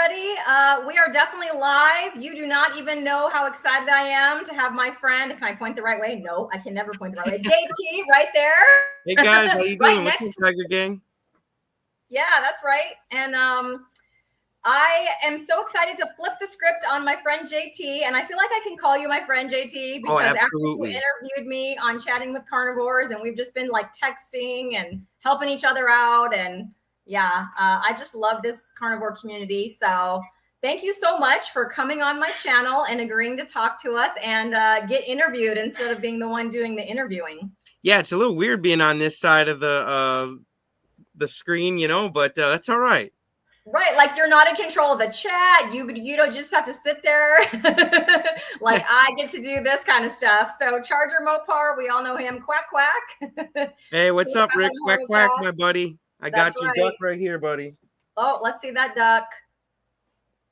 everybody. We are definitely live. You do not even know how excited I am to have my friend. Can I point the right way? No, I can never point the right way. JT, right there. Hey guys, how you Right doing? What's next up, Tiger Gang? Yeah, that's right. And I am so excited to flip the script on my friend JT. And I feel like I can call you my friend JT Oh, because after you absolutely. interviewed me on Chatting with Carnivores, and we've just been like texting and helping each other out. And yeah, I just love this carnivore community. So thank you so much for coming on my channel and agreeing to talk to us and get interviewed instead of being the one doing the interviewing. Yeah, it's a little weird being on this side of the screen, but that's all right. Right, like you're not in control of the chat. You don't just have to sit there. Like I get to do this kind of stuff. So Charger Mopar, we all know him. Quack quack. Hey, what's up, Rick? Quack quack, my buddy. I That's got your right. duck right here, buddy. Oh, let's see that duck.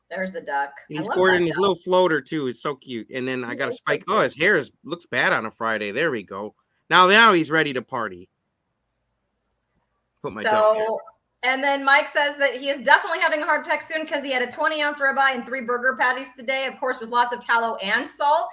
There's the duck. He's scored in his little floater too. It's so cute. And then I got a spike. Oh, his hair looks bad on a Friday. There we go. Now he's ready to party. Put my duck in. And then Mike says that he is definitely having a heart attack soon because he had a 20-ounce ribeye and 3 burger patties today, of course, with lots of tallow and salt.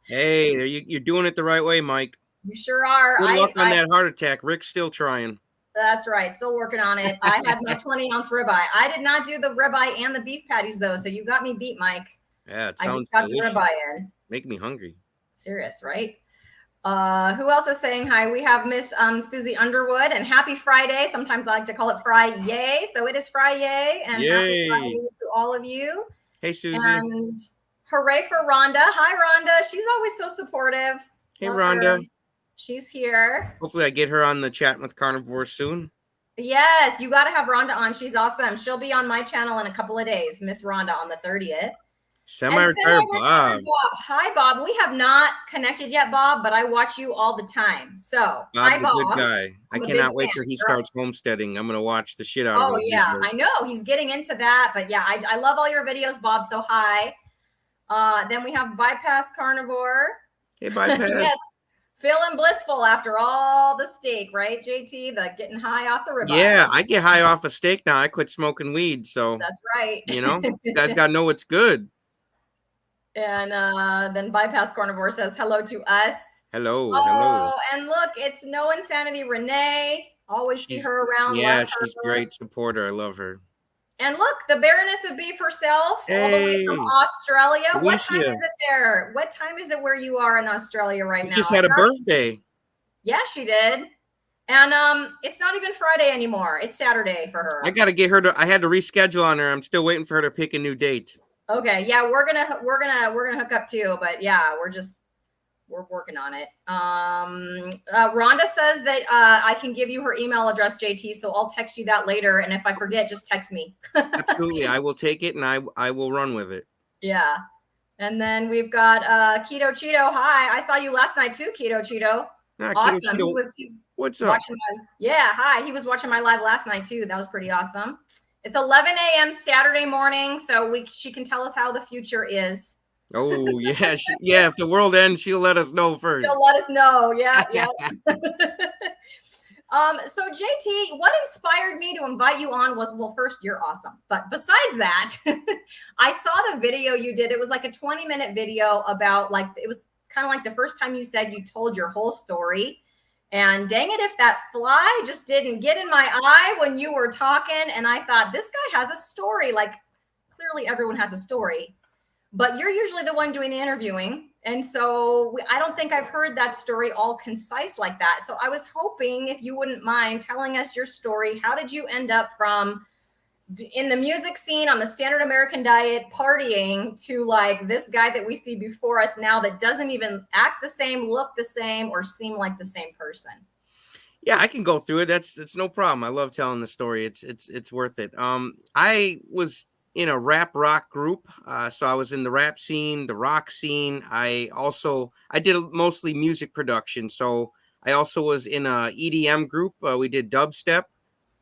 Hey, you're doing it the right way, Mike. You sure are. Good luck on that heart attack. Rick's still trying. That's right. Still working on it. I had my 20-ounce ribeye. I did not do the ribeye and the beef patties, though, so you got me beat, Mike. Yeah, it I sounds just got delicious. the ribeye in. Make me hungry. Serious, right? Who else is saying hi? We have Miss Susie Underwood, and happy Friday. Sometimes I like to call it Fry-yay. So it is Fry-yay, and happy Friday to all of you. Hey, Susie. And hooray for Rhonda. Hi, Rhonda. She's always so supportive. Hey, Rhonda. Her. She's here. Hopefully I get her on the Chat with Carnivore soon. Yes, you got to have Rhonda on. She's awesome. She'll be on my channel in a couple of days. Miss Rhonda on the 30th. Semi-retired Bob. Hi, Bob. We have not connected yet, Bob, but I watch you all the time. So, Bob's hi, Bob. a good guy. I cannot wait till he starts homesteading. I'm going to watch the shit out of him. Oh, yeah. I know. He's getting into that. But, yeah, I love all your videos, Bob. So, hi. Then we have Bypass Carnivore. Hey, Bypass. Yes. Feeling blissful after all the steak, right, JT? The getting high off the ribeye. Yeah, I get high off a steak now. I quit smoking weed. So, that's right. You guys got to know what's good. And then Bypass Carnivore says hello to us. Hello. And look, it's No Insanity Renee. Always see her around. Yeah, she's a great supporter. I love her. And look, the Baroness of Beef herself, all the way from Australia. Alicia. What time is it there? What time is it where you are in Australia right now? She just had a birthday. Yeah, she did. And it's not even Friday anymore. It's Saturday for her. I got to get her to. I had to reschedule on her. I'm still waiting for her to pick a new date. Okay, yeah, we're gonna hook up too, but yeah, we're working on it. Rhonda says that I can give you her email address, JT, so I'll text you that later, and if I forget, just text me. Absolutely, I will take it and I will run with it. Yeah, and then we've got Keto Cheeto. Hi, I saw you last night too, Keto Cheeto. Awesome. Keto Cheeto. What's up? Yeah, hi. He was watching my live last night too. That was pretty awesome. It's 11 a.m. Saturday morning, so she can tell us how the future is. Oh, yeah. If the world ends, she'll let us know first. She'll let us know. Yeah. So JT, what inspired me to invite you on was, well, first, you're awesome. But besides that, I saw the video you did. It was like a 20-minute video about it was kind of like the first time you said you told your whole story. And dang it, if that fly just didn't get in my eye when you were talking. And I thought, this guy has a story. Like, clearly everyone has a story. But you're usually the one doing the interviewing. And so I don't think I've heard that story all concise like that. So I was hoping if you wouldn't mind telling us your story. How did you end up from in the music scene on the standard American diet partying to like this guy that we see before us now that doesn't even act the same, look the same, or seem like the same person? Yeah, I can go through it. It's no problem. I love telling the story. It's worth it. I was in a rap rock group. So I was in the rap scene, the rock scene. I did mostly music production. So I also was in a EDM group. We did dubstep.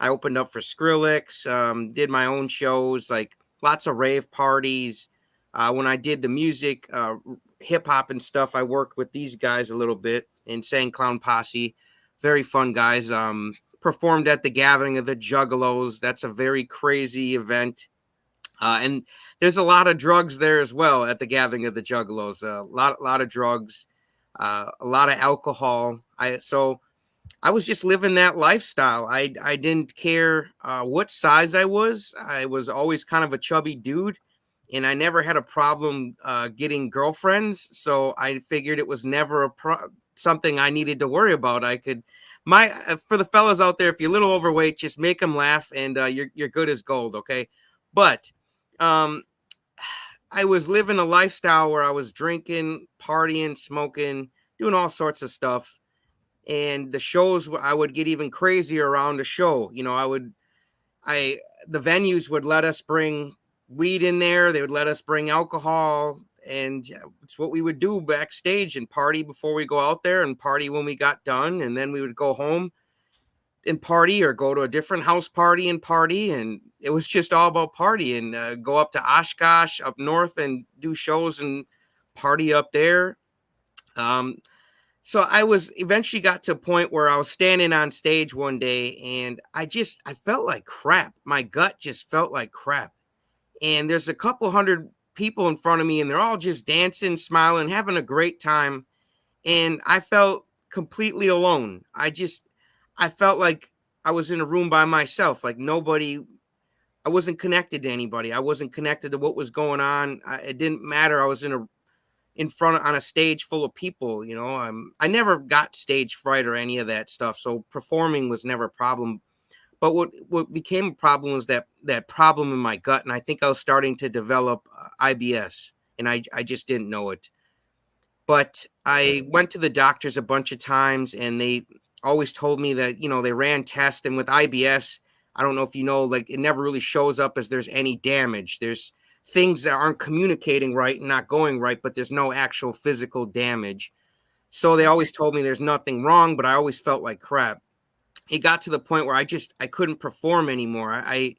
I opened up for Skrillex, did my own shows, like lots of rave parties. When I did the music, hip hop and stuff, I worked with these guys a little bit, Insane Clown Posse. Very fun guys. Performed at the Gathering of the Juggalos. That's a very crazy event. And there's a lot of drugs there as well at the gathering of the Juggalos. A lot of drugs, a lot of alcohol. So I was just living that lifestyle. I didn't care what size I was. I was always kind of a chubby dude, and I never had a problem getting girlfriends. So I figured it was never something I needed to worry about. I could for the fellas out there, if you're a little overweight, just make them laugh, and you're good as gold. Okay, but um, I was living a lifestyle where I was drinking, partying, smoking, doing all sorts of stuff. And the shows, I would get even crazier around the show. You know, I, the venues would let us bring weed in there. They would let us bring alcohol. And it's what we would do backstage and party before we go out there and party when we got done. And then we would go home and party or go to a different house party and party. And it was just all about party and go up to Oshkosh up north and do shows and party up there. Um, so I was eventually got to a point where I was standing on stage one day and I felt like crap. My gut just felt like crap. And there's a couple hundred people in front of me and they're all just dancing, smiling, having a great time. And I felt completely alone. I felt like I was in a room by myself, like I wasn't connected to anybody. I wasn't connected to what was going on. It didn't matter. I was in front on a stage full of people. You know, I never got stage fright or any of that stuff. So performing was never a problem. But what became a problem was that problem in my gut. And I think I was starting to develop IBS and I just didn't know it. But I went to the doctors a bunch of times and they always told me that, you know, they ran tests and with IBS, I don't know if you know, like it never really shows up as there's any damage. There's things that aren't communicating right and not going right, but there's no actual physical damage. So they always told me there's nothing wrong, but I always felt like crap. It got to the point where I couldn't perform anymore. I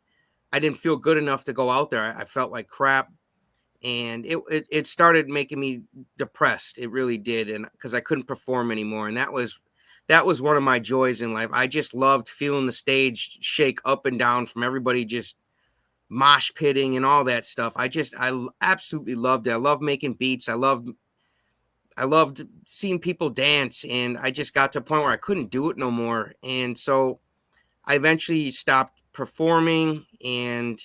didn't feel good enough to go out there. I felt like crap. And it started making me depressed. It really did. And because I couldn't perform anymore. And that was one of my joys in life. I just loved feeling the stage shake up and down from everybody just mosh pitting and all that stuff. I absolutely loved it. I love making beats. I loved seeing people dance, and I just got to a point where I couldn't do it no more. And so I eventually stopped performing, and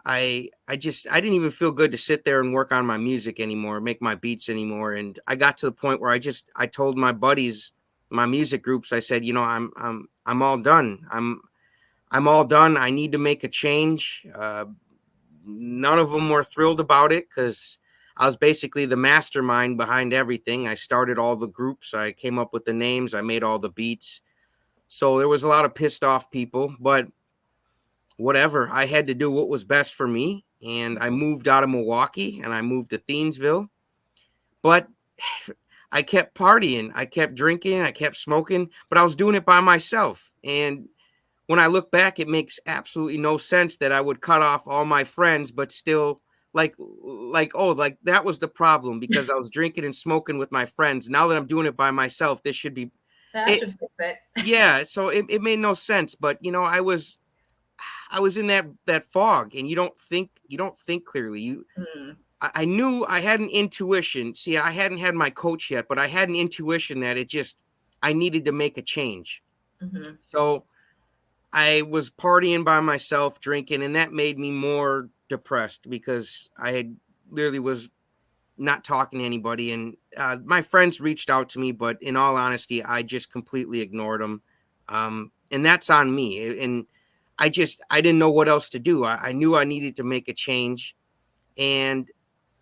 I didn't even feel good to sit there and work on my music anymore, make my beats anymore. And I got to the point where I told my buddies, my music groups, I said, you know, I'm all done. I'm all done. I need to make a change. None of them were thrilled about it because I was basically the mastermind behind everything. I started all the groups. I came up with the names. I made all the beats. So there was a lot of pissed off people, but whatever. I had to do what was best for me. And I moved out of Milwaukee and I moved to Thiensville. But I kept partying. I kept drinking. I kept smoking, but I was doing it by myself. And when I look back, it makes absolutely no sense that I would cut off all my friends, but still like that was the problem because I was drinking and smoking with my friends. Now that I'm doing it by myself, this should be That should fix it. Yeah. So it made no sense, but you know, I was in that fog and you don't think clearly. I knew I had an intuition. See, I hadn't had my coach yet, but I had an intuition that I needed to make a change. Mm-hmm. So I was partying by myself, drinking, and that made me more depressed because I had literally was not talking to anybody. And my friends reached out to me, but in all honesty, I just completely ignored them. And that's on me. And I didn't know what else to do. I knew I needed to make a change. And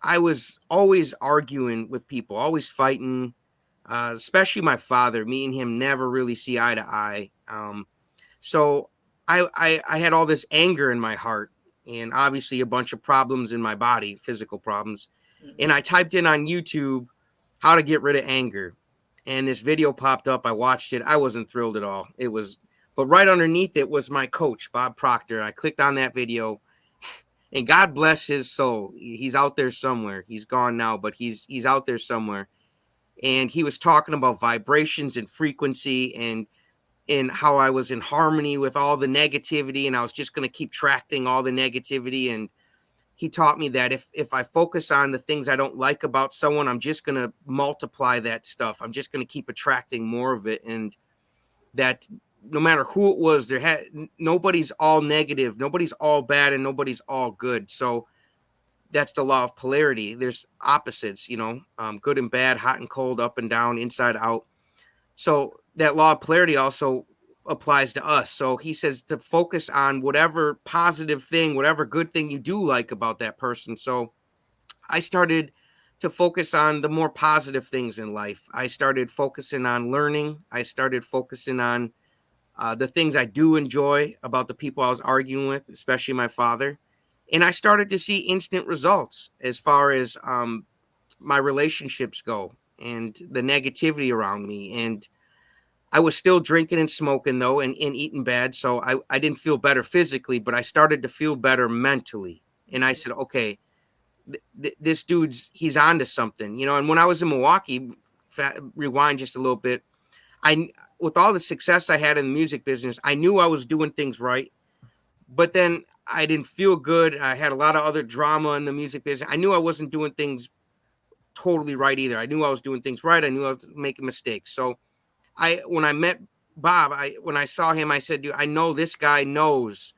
I was always arguing with people, always fighting, especially my father. Me and him never really see eye to eye. So I had all this anger in my heart and obviously a bunch of problems in my body, physical problems. Mm-hmm. And I typed in on YouTube how to get rid of anger. And this video popped up. I watched it. I wasn't thrilled at all. But right underneath it was my coach, Bob Proctor. I clicked on that video and God bless his soul. He's out there somewhere. He's gone now, but he's out there somewhere. And he was talking about vibrations and frequency and how I was in harmony with all the negativity and I was just going to keep tracking all the negativity. And he taught me that if I focus on the things I don't like about someone, I'm just going to multiply that stuff. I'm just going to keep attracting more of it. And that no matter who it was, nobody's all negative, nobody's all bad, and nobody's all good. So that's the law of polarity. There's opposites, good and bad, hot and cold, up and down, inside out. So that law of polarity also applies to us. So he says to focus on whatever positive thing, whatever good thing you do like about that person. So I started to focus on the more positive things in life. I started focusing on learning. I started focusing on the things I do enjoy about the people I was arguing with, especially my father. And I started to see instant results as far as my relationships go and the negativity around me. And I was still drinking and smoking, though, and eating bad. So I didn't feel better physically, but I started to feel better mentally. And I said, okay, this he's onto something, And when I was in Milwaukee, rewind just a little bit, with all the success I had in the music business, I knew I was doing things right, but then I didn't feel good. I had a lot of other drama in the music business. I knew I wasn't doing things totally right either. I knew I was doing things right. I knew I was making mistakes. So when I met Bob, when I saw him, I said, dude, I know this guy knows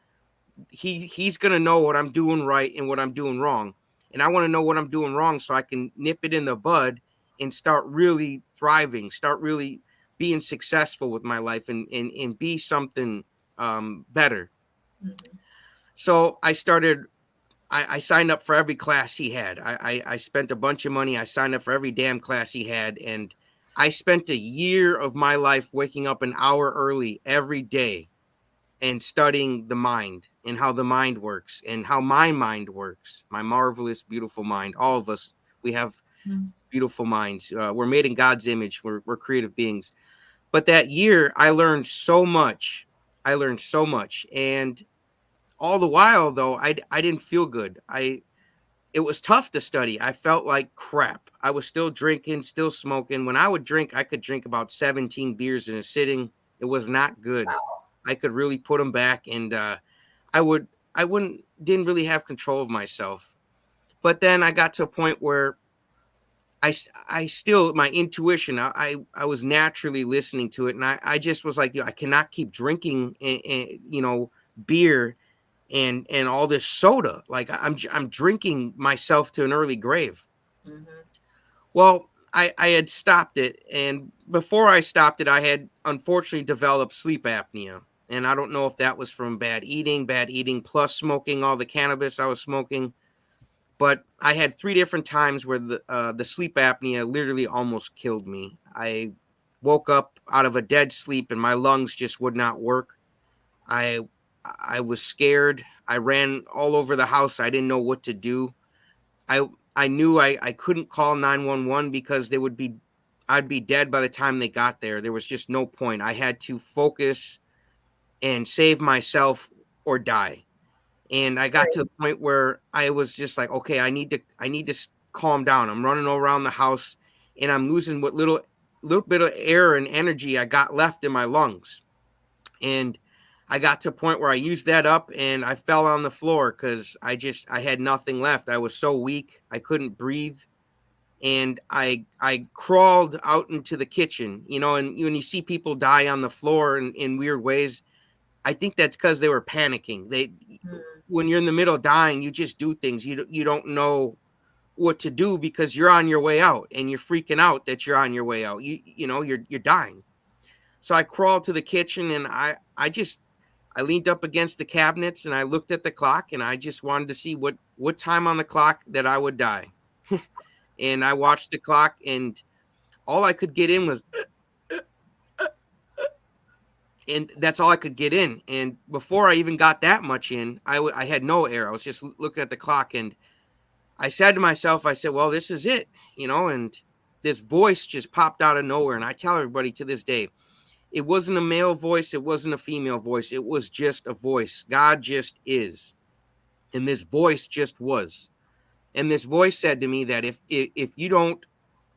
he's going to know what I'm doing right and what I'm doing wrong. And I want to know what I'm doing wrong so I can nip it in the bud and start really thriving, start really being successful with my life and be something better. Mm-hmm. So I signed up for every class he had. I spent a bunch of money. I signed up for every damn class he had. And I spent a year of my life waking up an hour early every day and studying the mind and how the mind works and how my mind works. My marvelous, beautiful mind. All of us, we have beautiful minds. We're made in God's image. We're creative beings. But that year, I learned so much. And all the while, though, I didn't feel good. It was tough to study. I felt like crap. I was still drinking, still smoking. When I would drink, I could drink about 17 beers in a sitting. It was not good. Wow. I could really put them back, and didn't really have control of myself. But then I got to a point where I still, my intuition, I was naturally listening to it, and I just was like, I cannot keep drinking, beer and all this soda. Like I'm drinking myself to an early grave. Mm-hmm. Well, I had stopped it, and before I stopped it, I had unfortunately developed sleep apnea. And I don't know if that was from bad eating plus smoking all the cannabis I was smoking. But I had 3 different times where the sleep apnea literally almost killed me. I woke up out of a dead sleep and my lungs just would not work. I was scared. I ran all over the house. I didn't know what to do. I knew I couldn't call 911 because I'd be dead by the time they got there. There was just no point. I had to focus and save myself or die. And I got to the point where I was just like, okay, I need to calm down. I'm running around the house and I'm losing what little bit of air and energy I got left in my lungs. And I got to a point where I used that up and I fell on the floor because I had nothing left. I was so weak. I couldn't breathe. And I crawled out into the kitchen, and when you see people die on the floor in weird ways, I think that's because they were panicking. When you're in the middle of dying, you just do things. You don't know what to do because you're on your way out and you're freaking out that you're on your way out. You're dying. So I crawled to the kitchen and I leaned up against the cabinets and I looked at the clock and I just wanted to see what time on the clock that I would die. And I watched the clock and all I could get in was and that's all I could get in. And before I even got that much in, I had no air. I was just looking at the clock and I said to myself, I said, well, this is it, and this voice just popped out of nowhere. And I tell everybody to this day, it wasn't a male voice. It wasn't a female voice. It was just a voice. God just is. And this voice just was. And this voice said to me that if you don't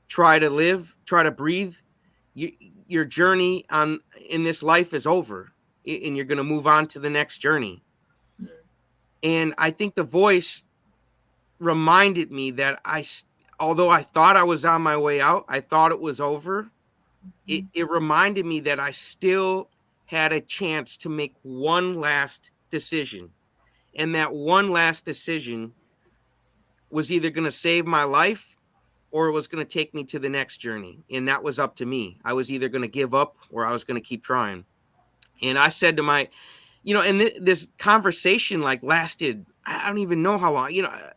try to breathe, your journey in this life is over and you're going to move on to the next journey. And I think the voice reminded me that although I thought I was on my way out, I thought it was over. It reminded me that I still had a chance to make one last decision. And that one last decision was either going to save my life or it was going to take me to the next journey. And that was up to me. I was either going to give up or I was going to keep trying. And I said to and this conversation like lasted, I don't even know how long,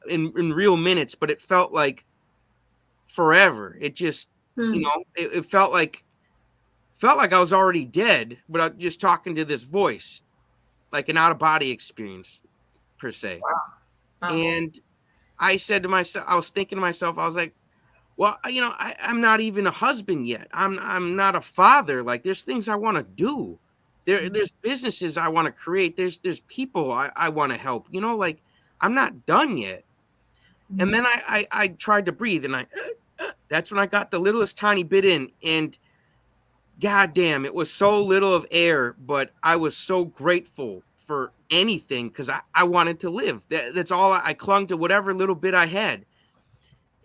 in real minutes, but it felt like forever. It just, it felt like I was already dead, but I was just talking to this voice, like an out of body experience per se. Wow. Wow. And I said to myself, I was thinking to myself, I was like, well, I'm not even a husband yet. I'm not a father. Like there's things I want to do. There's businesses I want to create. There's people I want to help, like I'm not done yet. And then I tried to breathe and that's when I got the littlest tiny bit in, and God damn, it was so little of air, but I was so grateful for anything because I wanted to live. That's all. I clung to whatever little bit I had.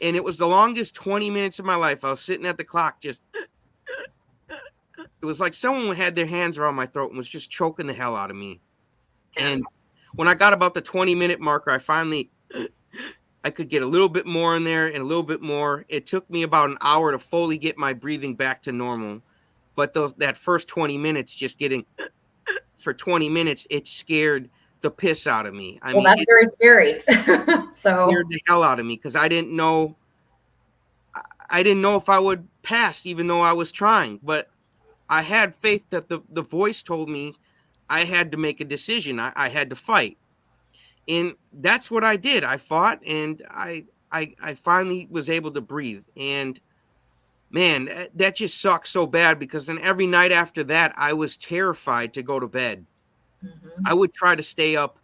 And it was the longest 20 minutes of my life. I was sitting at the clock just, it was like someone had their hands around my throat and was just choking the hell out of me. And when I got about the 20-minute marker, I could get a little bit more in there and a little bit more. It took me about an hour to fully get my breathing back to normal. But that first 20 minutes, just getting for 20 minutes, it scared the piss out of me. I mean, that's very scary. So scared the hell out of me because I didn't know if I would pass, even though I was trying. But I had faith that the voice told me I had to make a decision. I had to fight. And that's what I did. I fought, and I finally was able to breathe. And man, that just sucks so bad because then every night after that, I was terrified to go to bed. I would try to stay up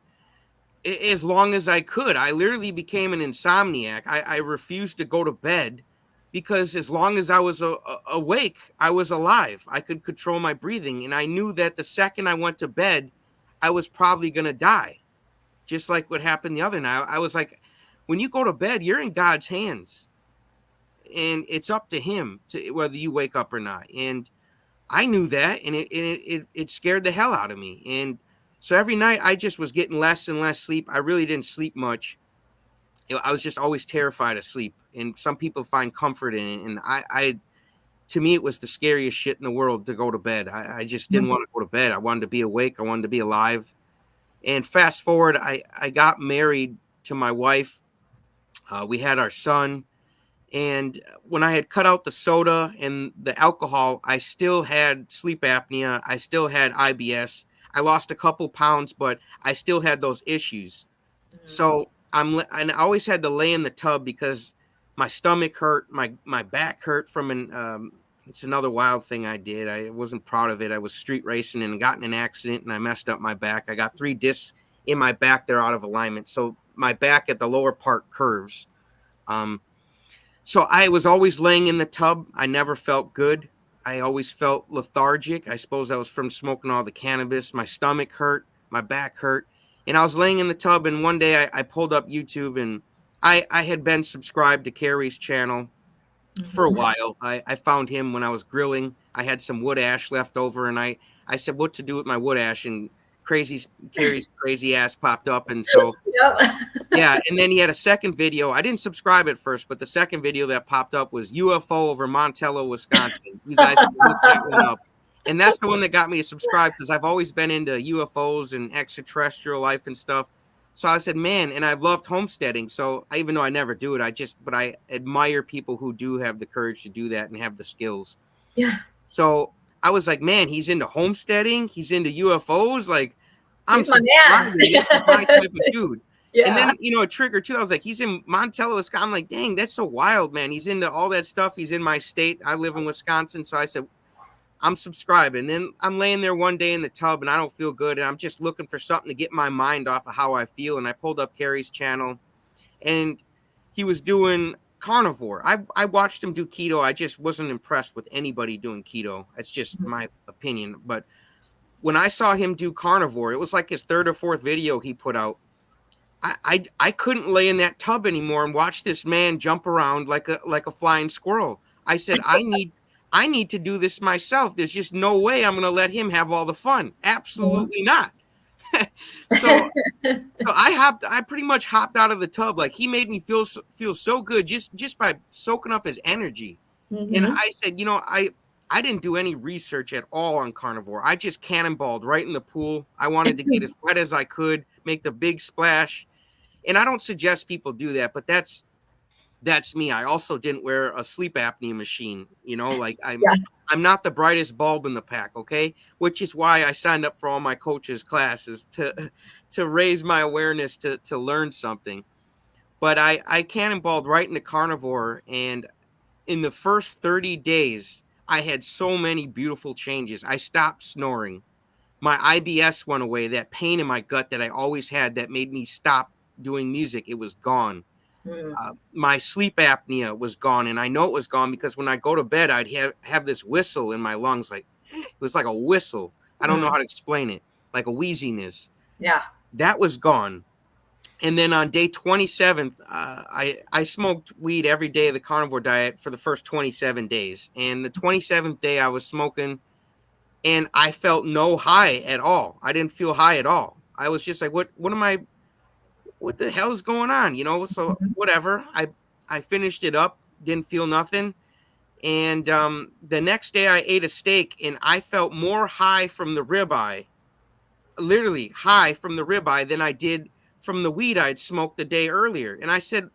as long as I could. I literally became an insomniac. I refused to go to bed because as long as I was awake, I was alive. I could control my breathing. And I knew that the second I went to bed, I was probably going to die. Just like what happened the other night. I was like, when you go to bed, you're in God's hands. And it's up to him to whether you wake up or not. And I knew that, and it scared the hell out of me. And so every night I just was getting less and less sleep. I really didn't sleep much. I was just always terrified of sleep. And some people find comfort in it. And I to me, it was the scariest shit in the world to go to bed. I just didn't want to go to bed. I wanted to be awake. I wanted to be alive. And fast forward, I got married to my wife. We had our son. And when I had cut out the soda and the alcohol, I still had sleep apnea. I still had IBS. I lost a couple pounds, but I still had those issues. So and I always had to lay in the tub because my stomach hurt, my back hurt from it's another wild thing I did. I wasn't proud of it. I was street racing and got in an accident and I messed up my back. I got 3 discs in my back. They're out of alignment. So my back at the lower part curves. So I was always laying in the tub. I never felt good. I always felt lethargic. I suppose that was from smoking all the cannabis. My stomach hurt. My back hurt. And I was laying in the tub, and one day I pulled up YouTube, and I had been subscribed to Carrie's channel for a while. I found him when I was grilling. I had some wood ash left over, and I said, what to do with my wood ash? And Carrie's crazy ass popped up. And so, yeah. And then he had a second video. I didn't subscribe at first, but the second video that popped up was UFO over Montello, Wisconsin. You guys can look that one up. And that's the one that got me to subscribe because I've always been into UFOs and extraterrestrial life and stuff. So I said, man, and I've loved homesteading. So even though I never do it, but I admire people who do have the courage to do that and have the skills. Yeah. So I was like, man, he's into homesteading. He's into UFOs. Like, He's my man. This is my type of dude. Yeah. And then, a trigger too. I was like, he's in Montello, Wisconsin. I'm like, dang, that's so wild, man. He's into all that stuff. He's in my state. I live in Wisconsin. So I said, I'm subscribing. And then I'm laying there one day in the tub and I don't feel good. And I'm just looking for something to get my mind off of how I feel. And I pulled up Carrie's channel and he was doing carnivore. I watched him do keto. I just wasn't impressed with anybody doing keto. That's just my opinion. But when I saw him do carnivore, it was like his 3rd or 4th video he put out. I couldn't lay in that tub anymore and watch this man jump around like a flying squirrel. I said, I need to do this myself. There's just no way I'm going to let him have all the fun. Absolutely not. So I pretty much hopped out of the tub. Like, he made me feel so good just by soaking up his energy. And Mm-hmm. I said, I didn't do any research at all on carnivore. I just cannonballed right in the pool. I wanted to get as wet as I could, make the big splash. And I don't suggest people do that, but that's me. I also didn't wear a sleep apnea machine. Like, Yeah. I'm not the brightest bulb in the pack, okay? Which is why I signed up for all my coaches' classes to raise my awareness, to learn something. But I cannonballed right into carnivore, and in the first 30 days, I had so many beautiful changes. I stopped snoring. My IBS went away. That pain in my gut that I always had that made me stop doing music, it was gone. Mm-hmm. My sleep apnea was gone, and I know it was gone because when I go to bed, I'd have this whistle in my lungs, like it was like a whistle. I don't know how to explain it, like a wheeziness. Yeah. That was gone. And then on day 27th, I smoked weed every day of the carnivore diet for the first 27 days. And the 27th day I was smoking, and I felt no high at all. I didn't feel high at all. I was just like, what the hell is going on? So Mm-hmm. whatever. I finished it up, didn't feel nothing. And the next day I ate a steak, and I felt more high from the ribeye, literally high from the ribeye, than I did from the weed I'd smoked the day earlier. And I said,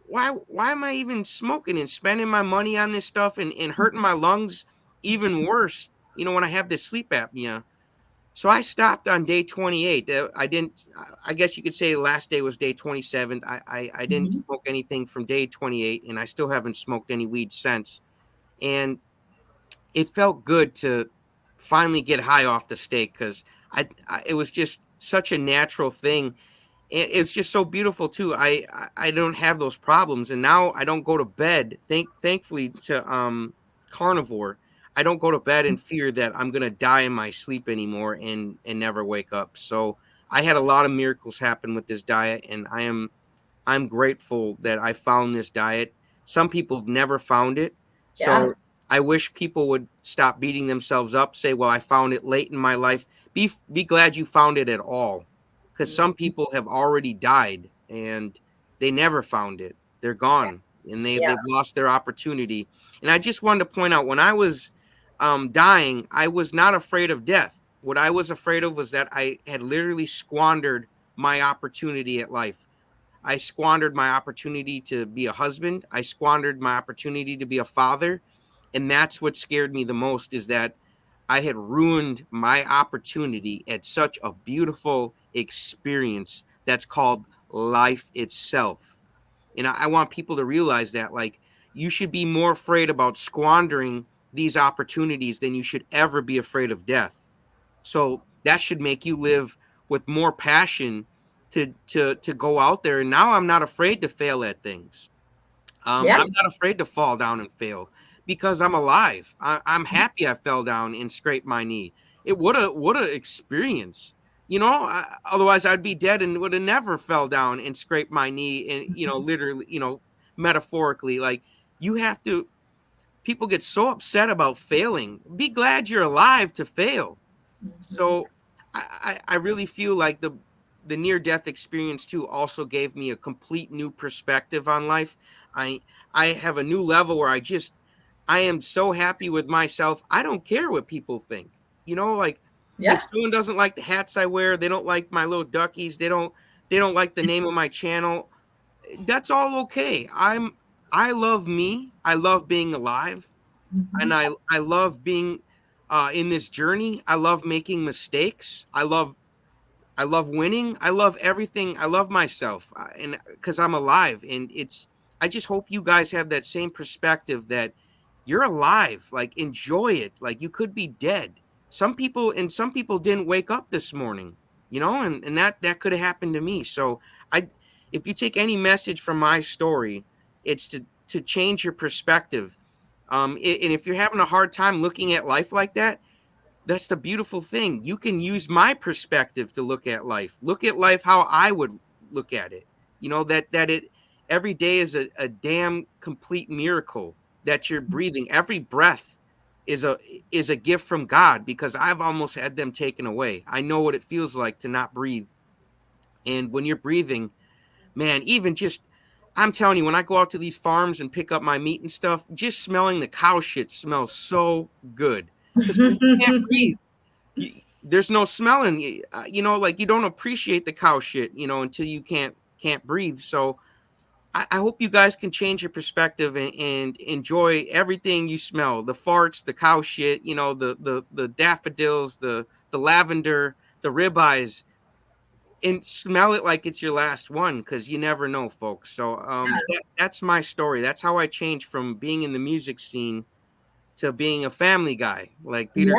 why am I even smoking and spending my money on this stuff, and hurting my lungs even worse, when I have this sleep apnea? So I stopped on day 28. I didn't, I guess you could say the last day was day 27. I didn't Mm-hmm. smoke anything from day 28, and I still haven't smoked any weed since. And it felt good to finally get high off the steak, because it was just such a natural thing. It's just so beautiful too. I don't have those problems, and now I don't go to bed. Thankfully to carnivore, I don't go to bed in fear that I'm gonna die in my sleep anymore and never wake up. So I had a lot of miracles happen with this diet, and I'm grateful that I found this diet. Some people have never found it. Yeah. So I wish people would stop beating themselves up, say, well, I found it late in my life. Be glad you found it at all. Because some people have already died and they never found it. They're gone, and Yeah. they've lost their opportunity. And I just wanted to point out, when I was dying, I was not afraid of death. What I was afraid of was that I had literally squandered my opportunity at life. I squandered my opportunity to be a husband. I squandered my opportunity to be a father. And that's what scared me the most, is that I had ruined my opportunity at such a beautiful experience that's called life itself. And I want people to realize that, like, you should be more afraid about squandering these opportunities than you should ever be afraid of death. So that should make you live with more passion to go out there. And now I'm not afraid to fail at things. Yeah. I'm not afraid to fall down and fail, because I'm alive. I'm happy I fell down and scraped my knee. What a experience. Otherwise I'd be dead and would have never fell down and scraped my knee, and literally, metaphorically. Like, you have to. People get so upset about failing. Be glad you're alive to fail. Mm-hmm. So I really feel like the near death experience too also gave me a complete new perspective on life. I I have a new level where I am so happy with myself. I don't care what people think. Like, if Yeah. someone doesn't like the hats I wear, they don't like my little duckies, they don't like the name of my channel, that's all okay. I love me. I love being alive, Mm-hmm. and I love being in this journey. I love making mistakes. I love winning. I love everything. I love myself, and because I'm alive, and I just hope you guys have that same perspective, that you're alive. Like, enjoy it. Like, you could be dead. Some people didn't wake up this morning, and that could have happened to me. So I, if you take any message from my story, it's to change your perspective. And if you're having a hard time looking at life like that, that's the beautiful thing. You can use my perspective to look at life. Look at life how I would look at it. You know, that it every day is a damn complete miracle that you're breathing. Every breath is a gift from God, because I've almost had them taken away. I know what it feels like to not breathe. And when you're breathing, man, even just, I'm telling you, when I go out to these farms and pick up my meat and stuff, just smelling the cow shit smells so good. Because when you can't breathe, there's no smelling. You know, like, you don't appreciate the cow shit, you know, until you can't breathe. So I hope you guys can change your perspective and enjoy everything you smell. The farts, the cow shit, you know, the daffodils, the lavender, the ribeyes, and smell it like it's your last one, because you never know, folks. So that's my story. That's how I changed from being in the music scene to being a family guy, like Peter.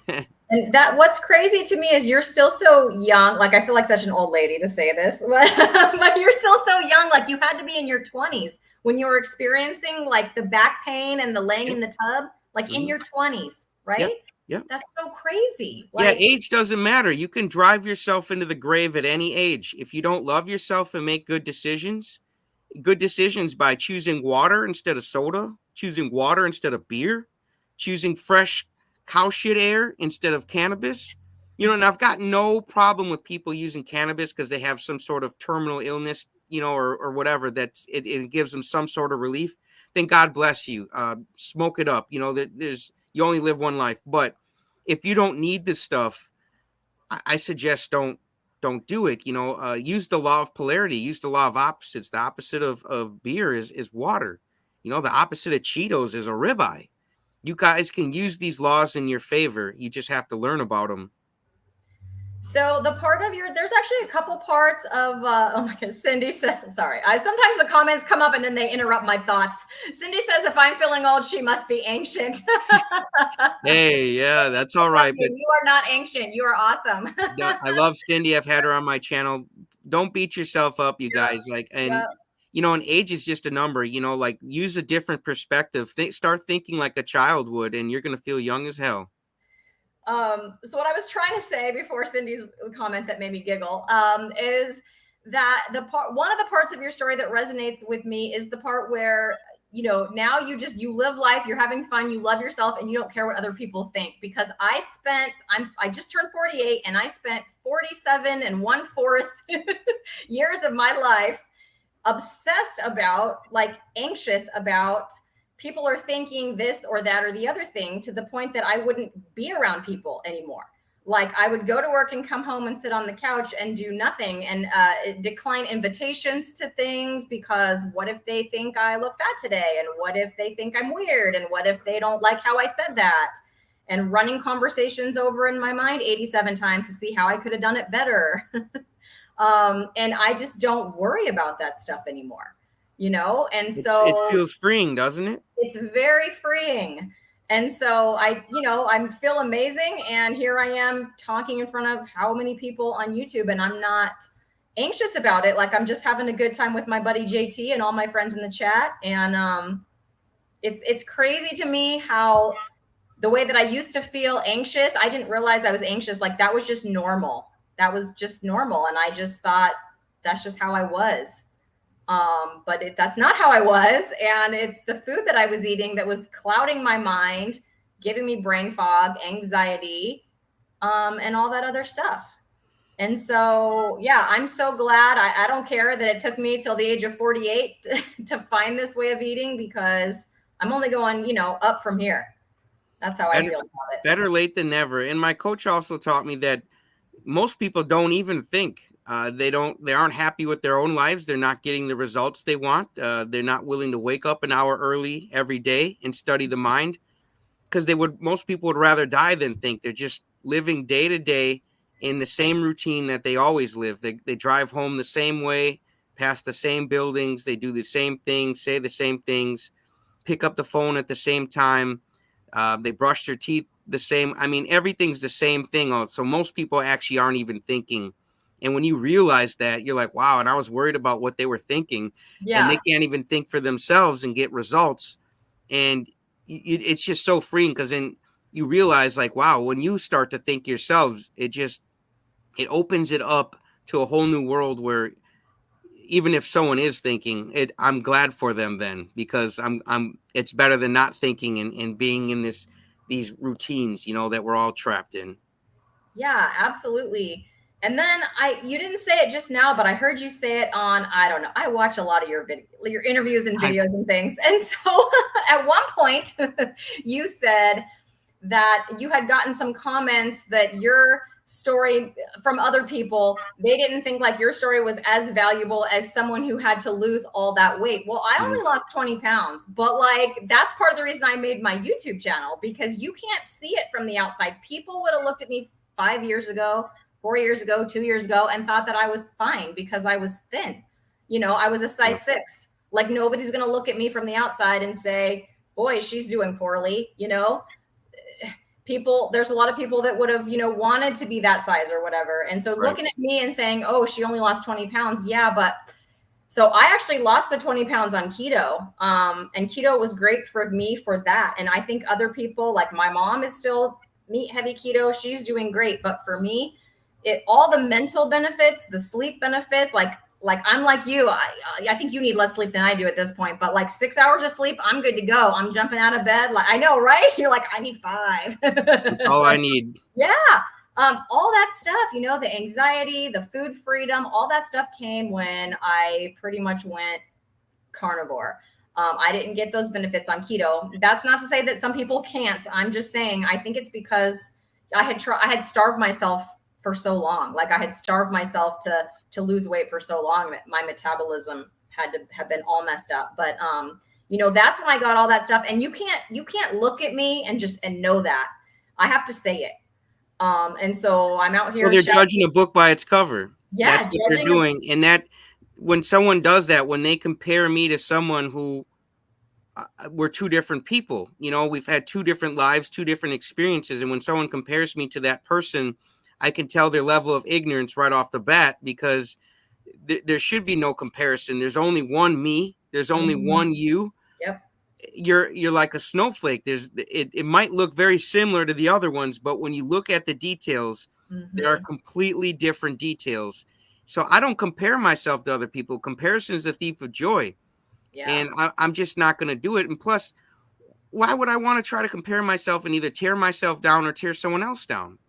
Yeah. And that what's crazy to me is you're still so young. Like, I feel like such an old lady to say this, but you're still so young. Like, you had to be in your 20s when you were experiencing like the back pain and the laying Yep. in the tub, like in Mhm. your 20s, Yep. right? Yep. That's so crazy. Yeah, Like, age doesn't matter. You can drive yourself into the grave at any age. If you don't love yourself and make good decisions by choosing water instead of soda, choosing water instead of beer, choosing fresh cow shit air instead of cannabis. You know, and I've got no problem with people using cannabis because they have some sort of terminal illness, you know, or whatever, it gives them some sort of relief. Then God bless you. Smoke it up. You know, that you only live one life. But if you don't need this stuff, I suggest don't do it. You know, use the law of polarity, use the law of opposites. The opposite of beer is water. You know, the opposite of Cheetos is a ribeye. You guys can use these laws in your favor. You just have to learn about them. so the part of your, there's actually a couple parts of, oh my God, Cindy says, sorry. Sometimes the comments come up and then they interrupt my thoughts. Cindy says, if I'm feeling old, she must be ancient. Hey, yeah, that's all right. But You are not ancient. You are awesome. I love Cindy. I've had her on my channel. Don't beat yourself up, you Yeah, guys. Like, and yeah. you know, an age is just a number. You know, like, use a different perspective. Start thinking like a child would, and you're gonna feel young as hell. So what I was trying to say before Cindy's comment that made me giggle, is that one of the parts of your story that resonates with me is the part where, you know, now you live life, you're having fun, you love yourself, and you don't care what other people think. Because I just turned 48, and I spent 47 and 1/4 years of my life obsessed about, like, anxious about people are thinking this or that or the other thing, to the point that I wouldn't be around people anymore. Like, I would go to work and come home and sit on the couch and do nothing, and decline invitations to things, because what if they think I look fat today? And what if they think I'm weird? And what if they don't like how I said that? And running conversations over in my mind 87 times to see how I could have done it better. And I just don't worry about that stuff anymore, you know? And It so feels freeing, doesn't it? it's very freeing. And so I feel amazing. And here I am talking in front of how many people on YouTube, and I'm not anxious about it. Like, I'm just having a good time with my buddy JT and all my friends in the chat. And it's crazy to me how the way that I used to feel anxious, I didn't realize I was anxious. Like, that was just normal. That was just normal. And I just thought that's just how I was. But that's not how I was. And it's the food that I was eating that was clouding my mind, giving me brain fog, anxiety, and all that other stuff. And so, yeah, I'm so glad. I don't care that it took me till the age of 48 to find this way of eating, because I'm only going, up from here. That's how I Better, feel about it. better late than never. And my coach also taught me that most people don't even think. They aren't happy with their own lives. They're not getting the results they want. They're not willing to wake up an hour early every day and study the mind, because most people would rather die than think. They're just living day to day in the same routine that they always live. They drive home the same way, past the same buildings. They do the same things, say the same things, pick up the phone at the same time. They brush their teeth the same. I mean, everything's the same thing. So most people actually aren't even thinking. And when you realize that, you're like, wow, and I was worried about what they were thinking, and they Yeah. can't even think for themselves and get results. And it's just so freeing, because then you realize, like, wow, when you start to think yourselves, it opens it up to a whole new world where even if someone is thinking it, I'm glad for them then, because it's better than not thinking and being in these routines, that we're all trapped in. Yeah, absolutely. And then you didn't say it just now, but I heard you say it on, I don't know. I watch a lot of your interviews and I, videos and things. And so at one point you said that you had gotten some comments that your story from other people, they didn't think like your story was as valuable as someone who had to lose all that weight. Well, I only lost 20 pounds, but like that's part of the reason I made my YouTube channel, because you can't see it from the outside. People would have looked at me 5 years ago, 4 years ago, 2 years ago, and thought that I was fine because I was thin. I was a yeah, size 6. Like nobody's going to look at me from the outside and say, boy, she's doing poorly. There's a lot of people that would have wanted to be that size or whatever, and so right. looking at me and saying, oh, she only lost 20 pounds. Yeah, but so I actually lost the 20 pounds on keto, and keto was great for me for that. And I think other people, like my mom is still meat heavy keto, she's doing great, but for me, all the mental benefits, the sleep benefits, like I'm like you. I think you need less sleep than I do at this point, but like 6 hours of sleep, I'm good to go. I'm jumping out of bed. Like I know, right? You're like, I need 5. That's all I need. Yeah. All that stuff, the anxiety, the food freedom, all that stuff came when I pretty much went carnivore. I didn't get those benefits on keto. That's not to say that some people can't. I'm just saying, I think it's because I had starved myself for so long. Like I had starved myself to lose weight for so long. My metabolism had to have been all messed up. But that's when I got all that stuff. And you can't look at me and know that. I have to say it. And so I'm out here. Well, they're judging a book by its cover. Yeah, That's what they're doing. And that when someone does that, when they compare me to someone who we're two different people, we've had two different lives, two different experiences. And when someone compares me to that person, I can tell their level of ignorance right off the bat, because there should be no comparison. There's only one me. There's only one you. Yep. You're like a snowflake. It might look very similar to the other ones, but when you look at the details, there are completely different details. So I don't compare myself to other people. Comparison is the thief of joy. Yeah. And I'm just not going to do it. And plus, why would I want to try to compare myself and either tear myself down or tear someone else down?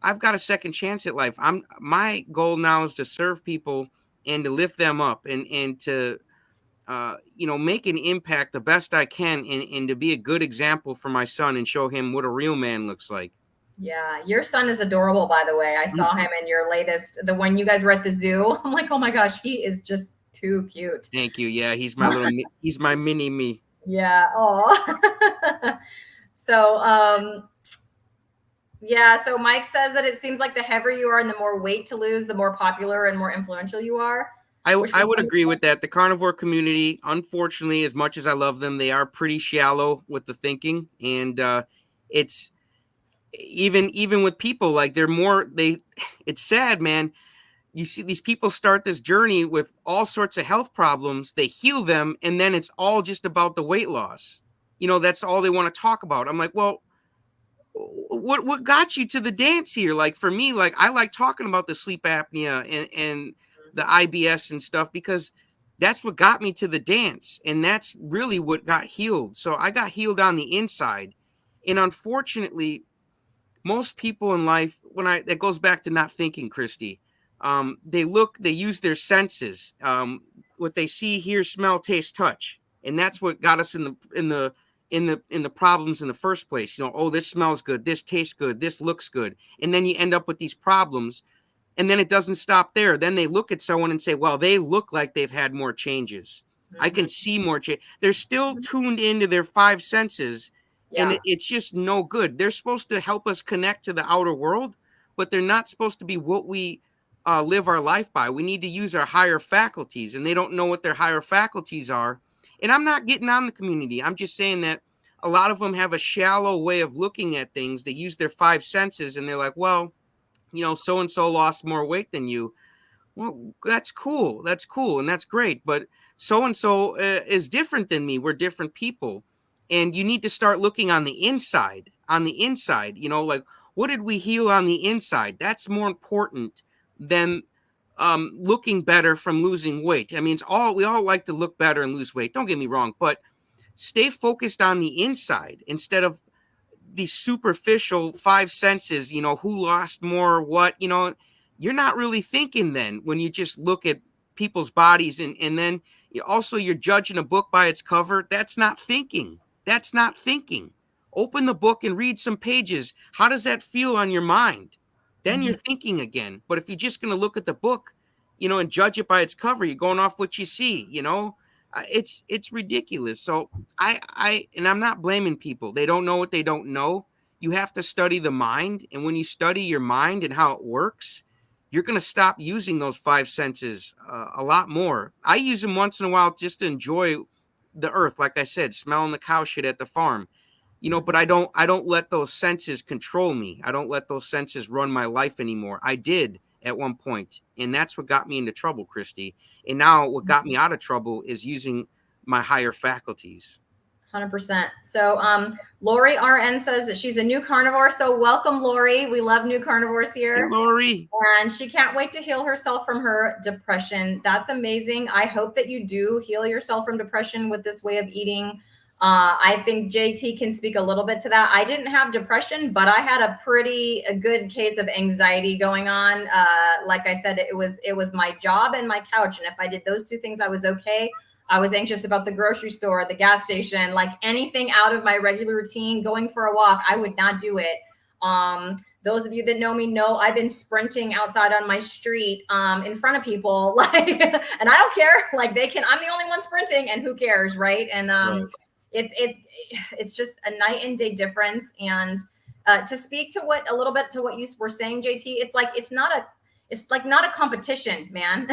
I've got a second chance at life. My goal now is to serve people and to lift them up and to make an impact the best I can, and to be a good example for my son and show him what a real man looks like. Yeah, your son is adorable, by the way. I saw him in your latest, the one you guys were at the zoo. I'm like, oh my gosh, he is just too cute. Thank you. Yeah, he's he's my mini me. Yeah. Oh. So, yeah. So Mike says that it seems like the heavier you are and the more weight to lose, the more popular and more influential you are. I would agree with that. The carnivore community, unfortunately, as much as I love them, they are pretty shallow with the thinking, and it's even with people like it's sad, man. You see these people start this journey with all sorts of health problems, they heal them, and then it's all just about the weight loss. That's all they want to talk about. I'm like, well, what got you to the dance here? Like for me, like I like talking about the sleep apnea and the IBS and stuff, because that's what got me to the dance, and that's really what got healed. So I got healed on the inside. And unfortunately, most people in life, that goes back to not thinking, Cristie. They use their senses, what they see, hear, smell, taste, touch, and that's what got us in the problems in the first place. Oh, this smells good, this tastes good, this looks good, and then you end up with these problems. And then it doesn't stop there. Then they look at someone and say, well, they look like they've had more changes. I can see more change. They're still tuned into their 5 senses. Yeah. And it's just no good. They're supposed to help us connect to the outer world, but they're not supposed to be what we live our life by. We need to use our higher faculties, and they don't know what their higher faculties are. And I'm not getting on the community. I'm just saying that a lot of them have a shallow way of looking at things. They use their 5 senses, and they're like, well, so-and-so lost more weight than you. Well, that's cool. That's cool. And that's great. But so-and-so is different than me. We're different people. And you need to start looking on the inside, like, what did we heal on the inside? That's more important than looking better from losing weight. I mean, we all like to look better and lose weight. Don't get me wrong, but stay focused on the inside instead of the superficial five senses, who lost more, what, you're not really thinking then when you just look at people's bodies and then also you're judging a book by its cover. That's not thinking. That's not thinking. Open the book and read some pages. How does that feel on your mind? Then you're thinking again. But if you're just going to look at the book, and judge it by its cover, you're going off what you see, it's ridiculous. So and I'm not blaming people. They don't know what they don't know. You have to study the mind. And when you study your mind and how it works, you're going to stop using those five senses a lot more. I use them once in a while just to enjoy the earth. Like I said, smelling the cow shit at the farm, but I don't let those senses control me. I don't let those senses run my life anymore. I did at one point, and that's what got me into trouble, Cristie. And now what got me out of trouble is using my higher faculties. 100%. So Lori RN says that she's a new carnivore. So welcome, Lori. We love new carnivores here. Hey, Lori. And she can't wait to heal herself from her depression. That's amazing. I hope that you do heal yourself from depression with this way of eating. I think JT can speak a little bit to that. I didn't have depression, but I had a good case of anxiety going on. Like I said, it was my job and my couch. And if I did those two things, I was okay. I was anxious about the grocery store, the gas station, like anything out of my regular routine, going for a walk, I would not do it. Those of you that know me know I've been sprinting outside on my street in front of people, like, and I don't care. Like I'm the only one sprinting, and who cares, right? And right. It's just a night and day difference. And to speak to a little bit to what you were saying, JT, it's not a competition, man.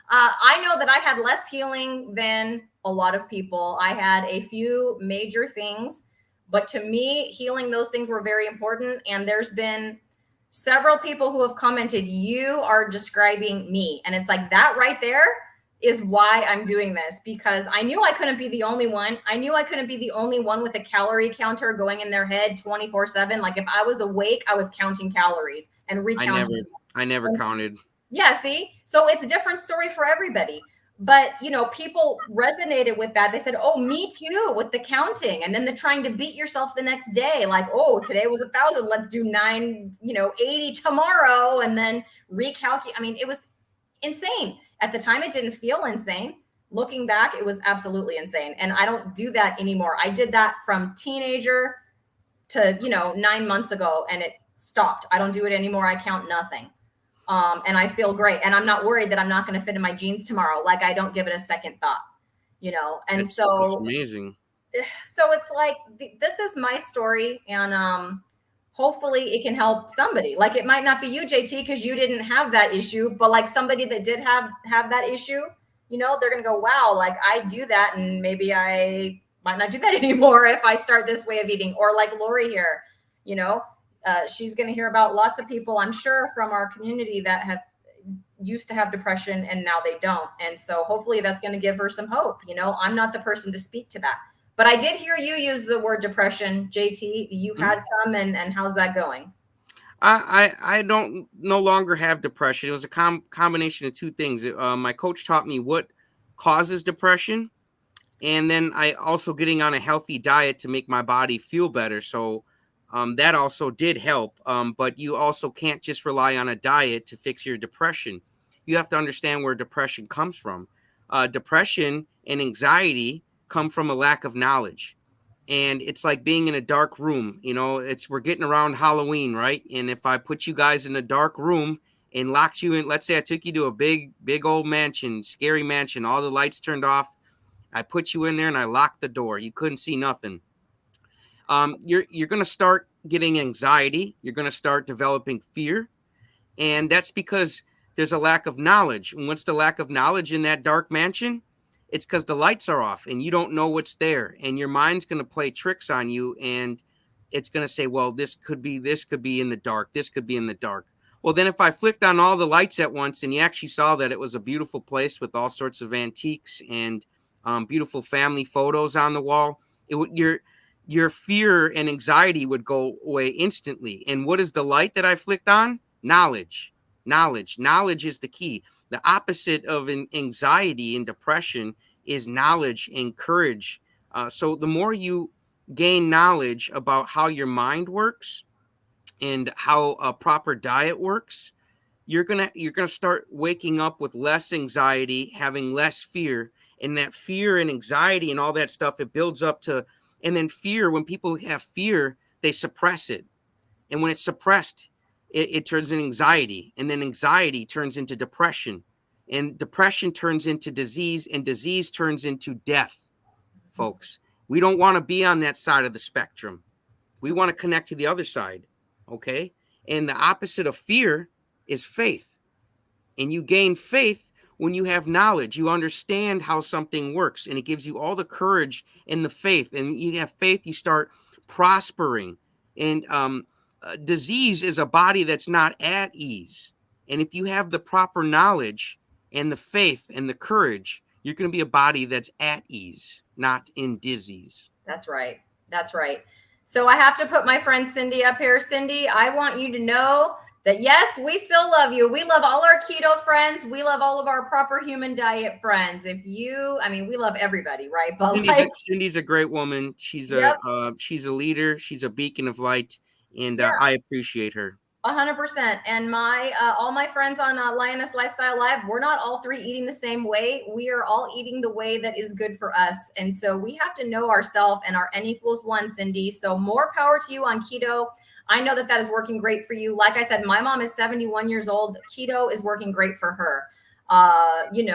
I know that I had less healing than a lot of people. I had a few major things, but to me, healing those things were very important. And there's been several people who have commented, you are describing me. And it's like that right there is why I'm doing this, because I knew I couldn't be the only one. I knew I couldn't be the only one with a calorie counter going in their head 24/7. Like if I was awake, I was counting calories and recounting. I never counted. Yeah, see? So it's a different story for everybody. But, people resonated with that. They said, oh, me too, with the counting. And then they're trying to beat yourself the next day. Like, oh, today was 1,000. Let's do 80 tomorrow. And then recalculate. I mean, it was insane. At the time, it didn't feel insane. Looking back, it was absolutely insane. And I don't do that anymore. I did that from teenager to, 9 months ago, and it stopped. I don't do it anymore. I count nothing. And I feel great. And I'm not worried that I'm not going to fit in my jeans tomorrow. Like I don't give it a second thought, and it's amazing. So it's like, this is my story, and hopefully it can help somebody. Like it might not be you, JT, because you didn't have that issue, but like somebody that did have that issue, they're going to go, wow, like I do that. And maybe I might not do that anymore if I start this way of eating. Or like Lori here, she's going to hear about lots of people, I'm sure, from our community that have used to have depression and now they don't. And so hopefully that's going to give her some hope. I'm not the person to speak to that, but I did hear you use the word depression, JT. You had some, and how's that going? I don't no longer have depression. It was a combination of two things. My coach taught me what causes depression, and then I also getting on a healthy diet to make my body feel better. So that also did help. But you also can't just rely on a diet to fix your depression. You have to understand where depression comes from. Depression and anxiety come from a lack of knowledge. And it's like being in a dark room. We're getting around Halloween, right? And if I put you guys in a dark room and locked you in, let's say I took you to a big old mansion, scary mansion, all the lights turned off. I put you in there and I locked the door. You couldn't see nothing. You're going to start getting anxiety. You're going to start developing fear. And that's because there's a lack of knowledge. And what's the lack of knowledge in that dark mansion? It's because the lights are off and you don't know what's there. And your mind's going to play tricks on you. And it's going to say, well, this could be in the dark. This could be in the dark. Well, then if I flicked on all the lights at once and you actually saw that it was a beautiful place with all sorts of antiques and beautiful family photos on the wall, your fear and anxiety would go away instantly. And what is the light that I flicked on? Knowledge. Knowledge. Knowledge is the key. The opposite of anxiety and depression is knowledge and courage. So the more you gain knowledge about how your mind works and how a proper diet works, you're gonna start waking up with less anxiety, having less fear, and that fear and anxiety and all that stuff, it builds up to, and then fear, when people have fear, they suppress it, and when it's suppressed, it turns into anxiety, and then anxiety turns into depression, and depression turns into disease, and disease turns into death. Folks, we don't want to be on that side of the spectrum. We want to connect to the other side. Okay, and the opposite of fear is faith. And you gain faith when you have knowledge. You understand how something works, and it gives you all the courage and the faith. And you have faith, you start prospering. And disease is a body that's not at ease. And if you have the proper knowledge and the faith and the courage, you're going to be a body that's at ease, not in disease. That's right. That's right. So I have to put my friend Cindy up here. Cindy, I want you to know that yes, we still love you. We love all our keto friends. We love all of our proper human diet friends. We love everybody, right? But Cindy's a great woman. She's yep. She's a leader. She's a beacon of light, and Yeah. I appreciate her. 100%. And my all my friends on Lioness Lifestyle Live, we're not all three eating the same way. We are all eating the way that is good for us. And so we have to know ourselves and our N=1, Cindy. So more power to you on keto. I know that is working great for you. Like I said, my mom is 71 years old. Keto is working great for her.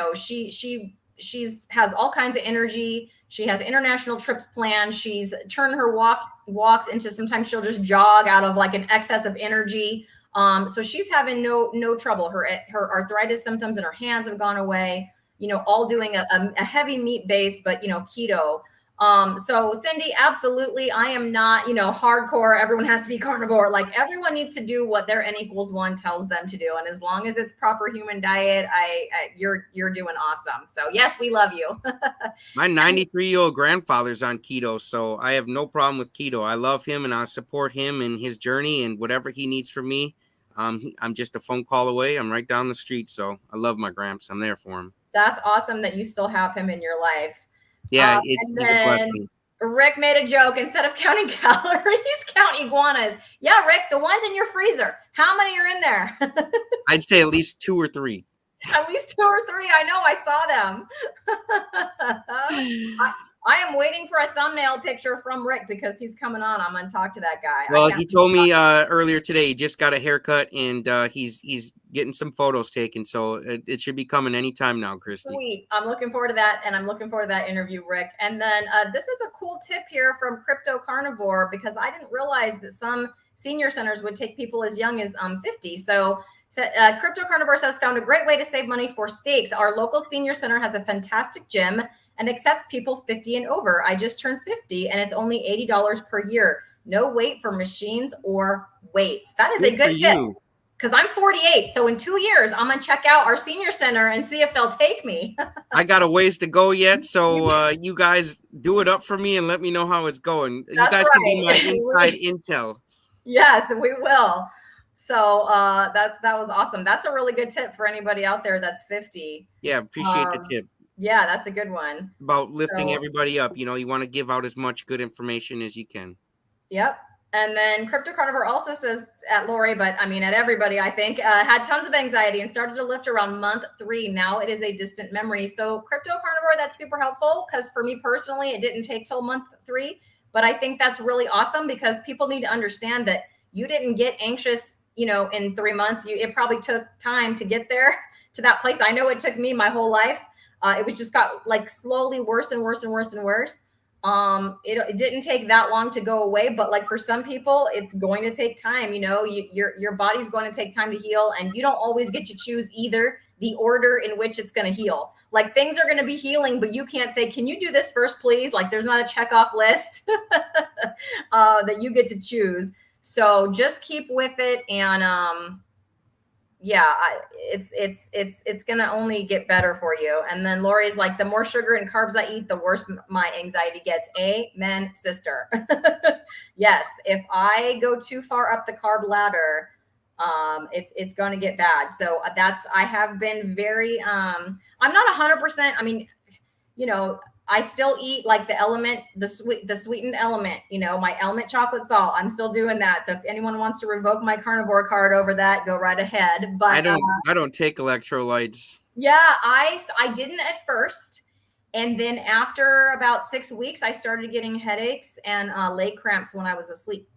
She has all kinds of energy. She has international trips planned. She's turned her walks into, sometimes she'll just jog out of like an excess of energy. So she's having no trouble. Her arthritis symptoms in her hands have gone away, all doing a heavy meat base, but, keto. So Cindy, absolutely. I am not, hardcore. Everyone has to be carnivore. Like everyone needs to do what their N=1 tells them to do. And as long as it's proper human diet, you're doing awesome. So yes, we love you. My 93-year-old grandfather's on keto, so I have no problem with keto. I love him and I support him in his journey, and whatever he needs from me. I'm just a phone call away. I'm right down the street. So I love my gramps. I'm there for him. That's awesome that you still have him in your life. Yeah, he's a blessing. Rick made a joke. Instead of counting calories, count iguanas. Yeah, Rick, the ones in your freezer. How many are in there? I'd say at least 2 or 3. At least 2 or 3. I know. I saw them. I am waiting for a thumbnail picture from Rick because he's coming on. I'm going to talk to that guy. Well, he told me earlier today he just got a haircut, and he's getting some photos taken. So it should be coming anytime now, Cristie. Sweet. I'm looking forward to that, and I'm looking forward to that interview, Rick. And then this is a cool tip here from Crypto Carnivore, because I didn't realize that some senior centers would take people as young as 50. So Crypto Carnivore says, found a great way to save money for steaks. Our local senior center has a fantastic gym and accepts people 50 and over. I just turned 50 and it's only $80 per year. No wait for machines or weights. That is a good tip, because I'm 48. So in 2 years, I'm going to check out our senior center and see if they'll take me. I got a ways to go yet. So you guys do it up for me and let me know how it's going. That's you guys right. can be my inside intel. Yes, we will. So that was awesome. That's a really good tip for anybody out there that's 50. Yeah, appreciate the tip. Yeah, that's a good one. About lifting everybody up. You want to give out as much good information as you can. Yep. And then Crypto Carnivore also says at Lori, but I mean at everybody, I think, had tons of anxiety and started to lift around month 3. Now it is a distant memory. So Crypto Carnivore, that's super helpful, because for me personally, it didn't take till month 3. But I think that's really awesome, because people need to understand that you didn't get anxious, in 3 months. It probably took time to get there to that place. I know it took me my whole life. It was just got like slowly worse and worse and worse and worse. It didn't take that long to go away, but like for some people, it's going to take time. Your body's going to take time to heal, and you don't always get to choose either the order in which it's going to heal. Like things are going to be healing, but you can't say, can you do this first, please? Like there's not a checkoff list that you get to choose. So just keep with it. And, it's going to only get better for you. And then Lori's like, the more sugar and carbs I eat, the worse my anxiety gets. Amen, sister. Yes. If I go too far up the carb ladder, It's going to get bad. So I have been very, I'm not 100%. I mean, you know, I still eat like the element, the sweetened element, you know, my element chocolate salt. I'm still doing that. So if anyone wants to revoke my carnivore card over that, go right ahead. But I don't take electrolytes. yeah, I didn't at first. And then after about 6 weeks, I started getting headaches and leg cramps when I was asleep.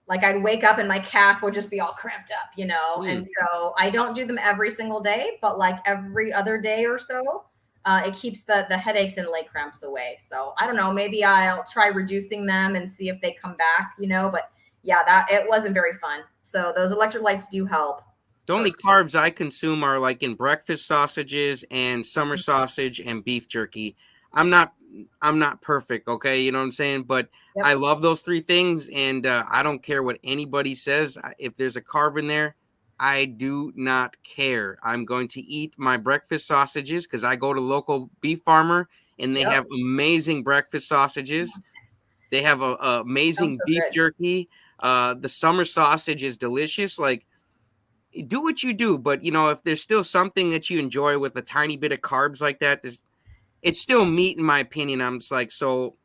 Like I'd wake up and my calf would just be all cramped up, you know? And so I don't do them every single day, but like every other day or so, it keeps the headaches and leg cramps away. So I don't know, maybe I'll try reducing them and see if they come back, you know, but yeah, that it wasn't very fun. So those electrolytes do help. The only carbs I consume are like in breakfast sausages and summer Mhm. sausage and beef jerky. I'm not I'm not perfect, okay? You know what I'm saying? But I Yep. love those three things, and I don't care what anybody says. If there's a carb in there, I do not care. I'm going to eat my breakfast sausages because I go to local beef farmer and they Yep. have amazing breakfast sausages. They have a Sounds amazing so beef good. jerky. The summer sausage is delicious. Like, do what you do, but you know, if there's still something that you enjoy with a tiny bit of carbs like that, it's still meat in my opinion. I'm just like, so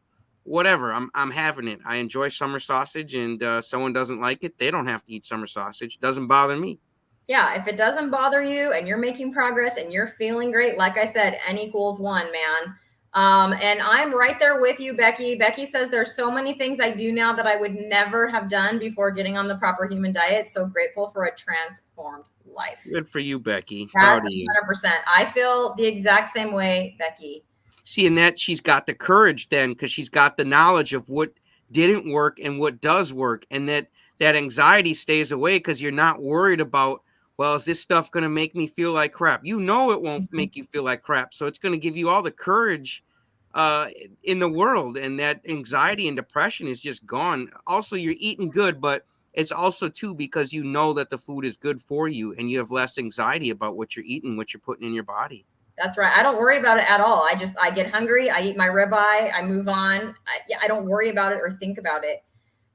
whatever. I'm having it. I enjoy summer sausage, and someone doesn't like it, they don't have to eat summer sausage. It doesn't bother me. Yeah, if it doesn't bother you and you're making progress and you're feeling great, like I said, N equals one, man. And I'm right there with you, Becky. Becky says there's so many things I do now that I would never have done before getting on the proper human diet. So grateful for a transformed life. Good for you, Becky. Proud That's of you. 100%. I feel the exact same way, Becky. See, and that she's got the courage then because she's got the knowledge of what didn't work and what does work, and that anxiety stays away because you're not worried about, well, is this stuff going to make me feel like crap? You know it won't Mhm. make you feel like crap, so it's going to give you all the courage uh in the world, and that anxiety and depression is just gone. Also, you're eating good, but it's also too because you know that the food is good for you and you have less anxiety about what you're eating, what you're putting in your body. That's right. I don't worry about it at all. I get hungry, I eat my ribeye, I move on. Yeah, I don't worry about it or think about it.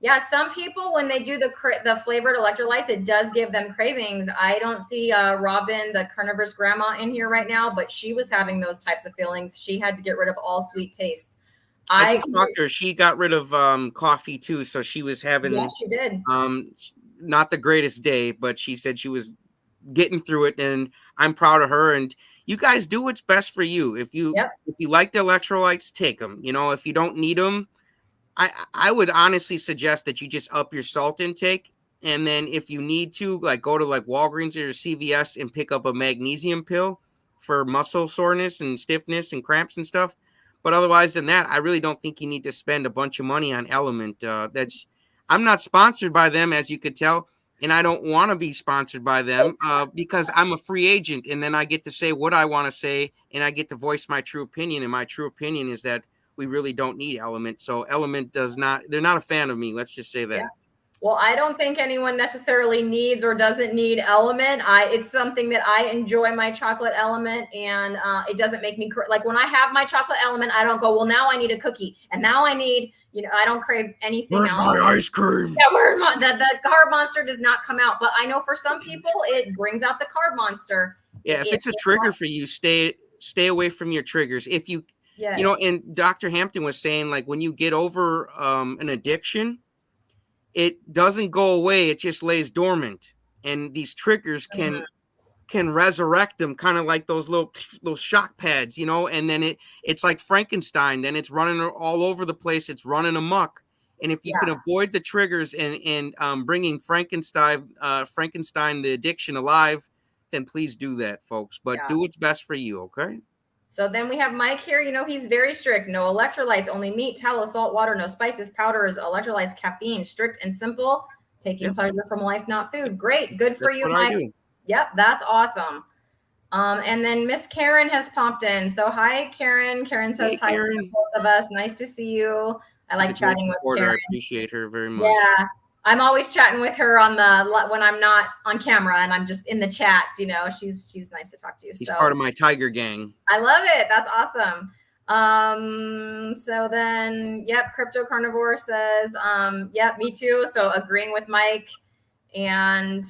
Yeah, some people when they do the flavored electrolytes, it does give them cravings. I don't see Robin, the carnivorous grandma, in here right now, but she was having those types of feelings. She had to get rid of all sweet tastes. I I just talked to her. She got rid of coffee too, so she was Yes, having she did. um not the greatest day, but she said she was getting through it, and I'm proud of her. And you guys do what's best for you. Yep. If you like the electrolytes, take them. You know, if you don't need them, I would honestly suggest that you just up your salt intake. And then if you need to, like, go to like Walgreens or CVS and pick up a magnesium pill for muscle soreness and stiffness and cramps and stuff. But otherwise than that, I really don't think you need to spend a bunch of money on Element. That's I'm not sponsored by them, as you could tell, and I don't want to be sponsored by them because I'm a free agent, and then I get to say what I want to say, and I get to voice my true opinion. And my true opinion is that we really don't need Element. So Element does not, they're not a fan of me. Let's just say Yeah. that. Well, I don't think anyone necessarily needs or doesn't need element. It's something that I enjoy my chocolate element, and it doesn't make me like when I have my chocolate element, I don't go, well, now I need a cookie, and now I need, you know, I don't crave anything Where's else. my ice cream? Yeah, where's my the carb monster does not come out, but I know for some people it brings out the carb monster. Yeah, if it's a trigger for you, stay away from your triggers. If you, you know, Yes. and Dr. Hampton was saying, like, when you get over an addiction, it doesn't go away, it just lays dormant, and these triggers Mhm. can resurrect them, kind of like those shock pads, you know. And then it's like Frankenstein, then it's running all over the place, it's running amok. And if you Yeah. can avoid the triggers and bringing Frankenstein the addiction alive, then please do that, folks, but Yeah. do what's best for you. Okay. So then we have Mike here. You know, he's very strict. No electrolytes, only meat, tallow, salt, water, no spices, powders, electrolytes, caffeine, strict and simple. Taking Yep, pleasure from life, not food. Great. Good for that's you, what I Mike. do. Yep, that's awesome. And then Miss Karen has popped in. So hi, Karen. Karen says Hey, hi to the Karen. both of us. Nice to see you. I She's a like great chatting with supporter. Karen. I appreciate her very much. Yeah. I'm always chatting with her on the when I'm not on camera and I'm just in the chats, you know. She's nice to talk to. He's So part of my tiger gang. I love it. That's awesome. So then, yep, Crypto Carnivore says, yep, me too. So agreeing with Mike. And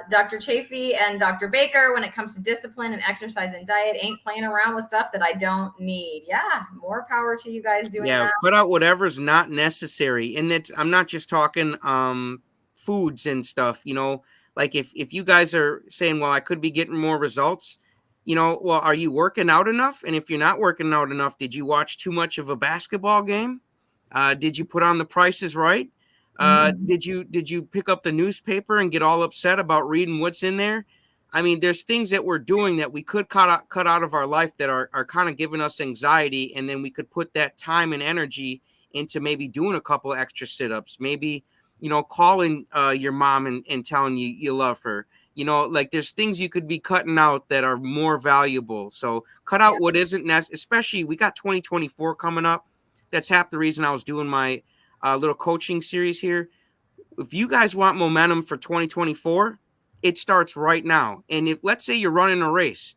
Dr. Chafee and Dr. Baker, when it comes to discipline and exercise and diet, ain't playing around with stuff that I don't need. Yeah, more power to you guys doing Yeah, that. cut out whatever's not necessary. And that's, I'm not just talking foods and stuff, you know, like if you guys are saying, well, I could be getting more results, you know, well, are you working out enough? And if you're not working out enough, did you watch too much of a basketball game? Did you put on The Price is Right? Mhm. Did you pick up the newspaper and get all upset about reading what's in there? I mean, there's things that we're doing that we could cut out of our life that are kind of giving us anxiety, and then we could put that time and energy into maybe doing a couple extra sit-ups, maybe, you know, calling your mom and telling you love her. You know, like there's things you could be cutting out that are more valuable. So cut Yeah. out what isn't necessary. Especially we got 2024 coming up. That's half the reason I was doing my little coaching series here. If you guys want momentum for 2024, it starts right now. And if, let's say, you're running a race,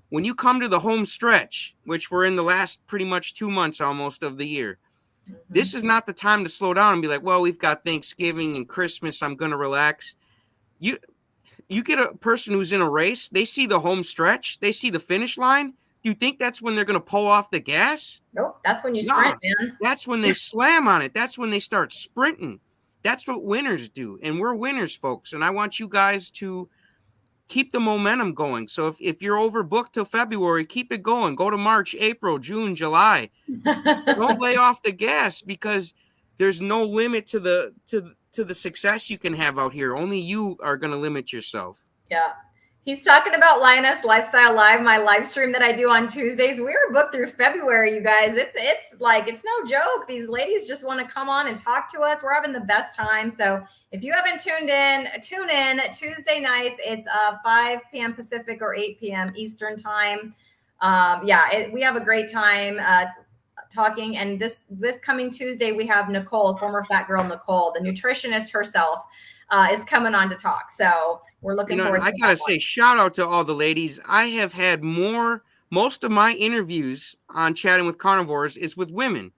when you come to the home stretch, which we're in the last pretty much 2 months almost of the year, Mhm. this is not the time to slow down and be like, well, we've got Thanksgiving and Christmas, I'm going to relax. You you get a person who's in a race, they see the home stretch, they see the finish line. Do you think that's when they're going to pull off the gas? Nope, that's when you No, sprint, man. that's when they slam on it. That's when they start sprinting. That's what winners do. And we're winners, folks. And I want you guys to keep the momentum going. So if you're overbooked till February, keep it going. Go to March, April, June, July. Don't lay off the gas, because there's no limit to the success you can have out here. Only you are going to limit yourself. Yeah. He's talking about Lioness Lifestyle Live, my live stream that I do on Tuesdays. We were booked through February, you guys. It's like it's no joke. These ladies just want to come on and talk to us. We're having the best time. So if you haven't tuned in, tune in Tuesday nights. It's 5 p.m. Pacific or 8 p.m. Eastern time. We have a great time talking. And this coming Tuesday, we have Nicole, former fat girl Nicole, the nutritionist herself, is coming on to talk. So we're You looking know, and forward I to that gotta one. say, shout out to all the ladies. I have had most of my interviews on Chatting with Carnivores is with women.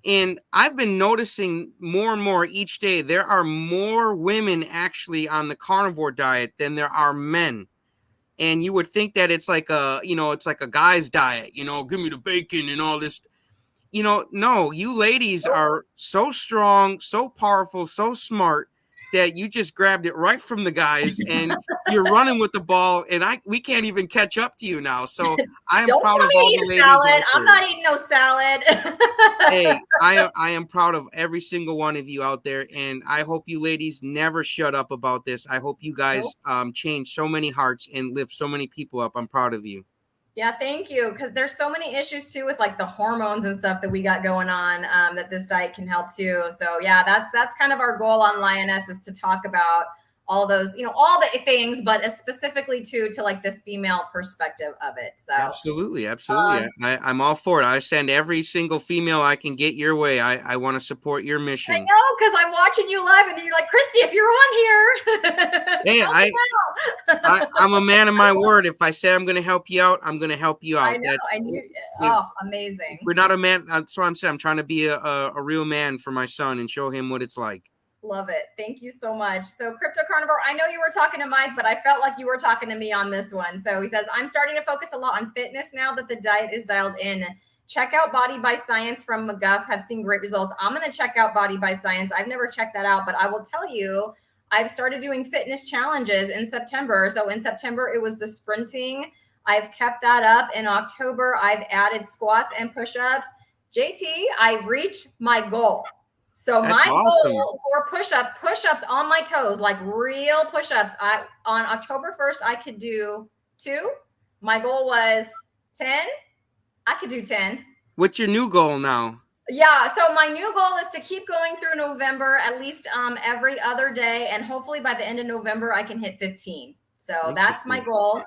And I've been noticing more and more each day, there are more women actually on the carnivore diet than there are men. And you would think that it's like it's like a guy's diet, give me the bacon and all this. No, you ladies are so strong, so powerful, so smart that you just grabbed it right from the guys and you're running with the ball, and we can't even catch up to you now. So I am Don't proud tell of me all to the eat ladies salad. out I'm there. not eating no salad. Hey, I am proud of every single one of you out there, and I hope you ladies never shut up about this. I hope you Nope. guys change so many hearts and lift so many people up. I'm proud of you. Yeah, thank you. Because there's so many issues too with like the hormones and stuff that we got going on, that this diet can help too. So yeah, that's kind of our goal on Lioness, is to talk about all those, all the things, but specifically to like the female perspective of it. So Absolutely, absolutely. I'm all for it. I send every single female I can get your way. I want to support your I mission. know, because I'm watching you live, and then you're like, Cristie, if you're on here, Hey, help me out. I'm a man of my word. If I say I'm going to help you out, I'm going to help you I out. know, That and you, if, if amazing. we're not a man, that's what I'm saying. I'm trying to be a real man for my son and show him what it's like. Love it. Thank you so much. So, Crypto Carnivore, I know you were talking to Mike, but I felt like you were talking to me on this one. So, he says, I'm starting to focus a lot on fitness now that the diet is dialed in. Check out Body by Science from McGuff. Have seen great results. I'm going to check out Body by Science. I've never checked that out, but I will tell you, I've started doing fitness challenges in September. So, in September, it was the sprinting. I've kept that up. In October, I've added squats and push ups. JT, I reached my goal. So That's my awesome. goal for push-ups on my toes, like real push-ups. On October 1st, I could do 2. My goal was 10. I could do 10. What's your new goal now? Yeah. So my new goal is to keep going through November, at least every other day. And hopefully by the end of November, I can hit 15. So that's my Interesting. goal.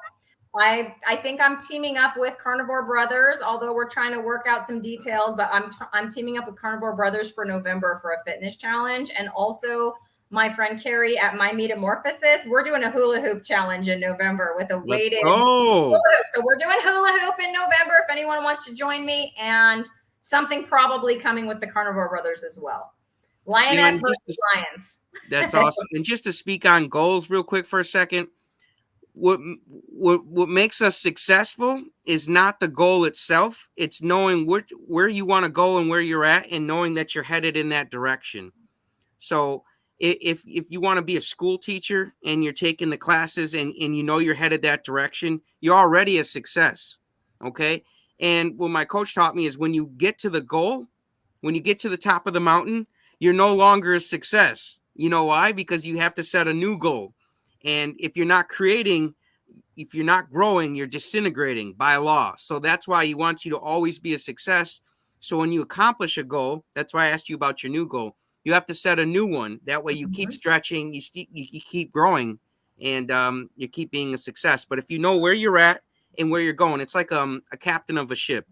I think I'm teaming up with Carnivore Brothers, although we're trying to work out some details, but I'm teaming up with Carnivore Brothers for November for a fitness challenge. And also my friend Carrie at My Metamorphosis, we're doing a hula hoop challenge in November with a Let's weighted hula go. hoop. So we're doing hula hoop in November if anyone wants to join me, and something probably coming with the Carnivore Brothers as well. Lioness And versus lions. that's awesome. And just to speak on goals real quick for a second, what what makes us successful is not the goal itself. It's knowing where you want to go and where you're at, and knowing that you're headed in that direction. So if you want to be a school teacher and you're taking the classes and you know you're headed that direction, you're already a success. Okay. And what my coach taught me is when you get to the goal, when you get to the top of the mountain, you're no longer a success. You know why? Because you have to set a new goal. And if you're not growing, you're disintegrating by law. So that's why he wants you to always be a success. So when you accomplish a goal, that's why I asked you about your new goal. You have to set a new one. That way you keep stretching, you keep growing, and you keep being a success. But if you know where you're at and where you're going, it's like a captain of a ship.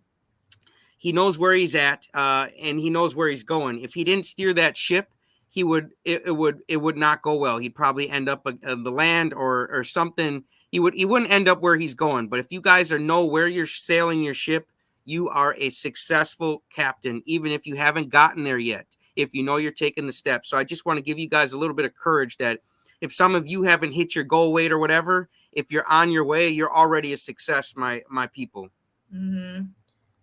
He knows where he's at, and he knows where he's going. If he didn't steer that ship, it would not go well. He'd probably end up the land or something. He wouldn't end up where he's going. But if you guys know where you're sailing your ship, you are a successful captain, even if you haven't gotten there yet. If you know you're taking the steps. So I just want to give you guys a little bit of courage that if some of you haven't hit your goal weight or whatever, if you're on your way, you're already a success, my people. Mm-hmm.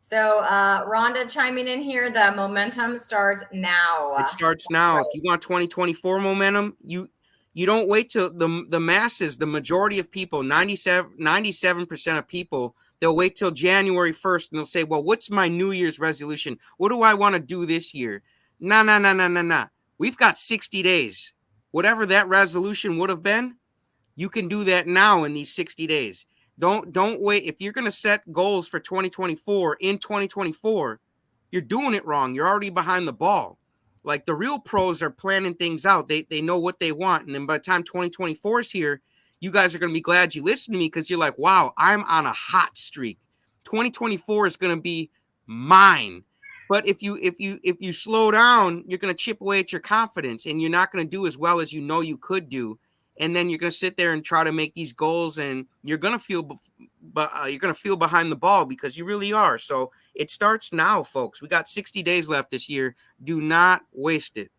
So Rhonda chiming in here, the momentum starts now. It starts now. Right. If you want 2024 momentum, you don't wait till the masses, the majority of people, 97% of people, they'll wait till January 1st and they'll say, well, what's my New Year's resolution? What do I want to do this year? Nah. We've got 60 days. Whatever that resolution would have been, you can do that now in these 60 days. Don't wait. If you're going to set goals for 2024 in 2024, you're doing it wrong. You're already behind the ball. Like the real pros are planning things out. They know what they want. And then by the time 2024 is here, you guys are going to be glad you listened to me because you're like, wow, I'm on a hot streak. 2024 is going to be mine. But if you slow down, you're going to chip away at your confidence and you're not going to do as well as you know you could do. And then you're going to sit there and try to make these goals and you're going to feel behind the ball because you really are. So it starts now, folks. We got 60 days left this year. Do not waste it.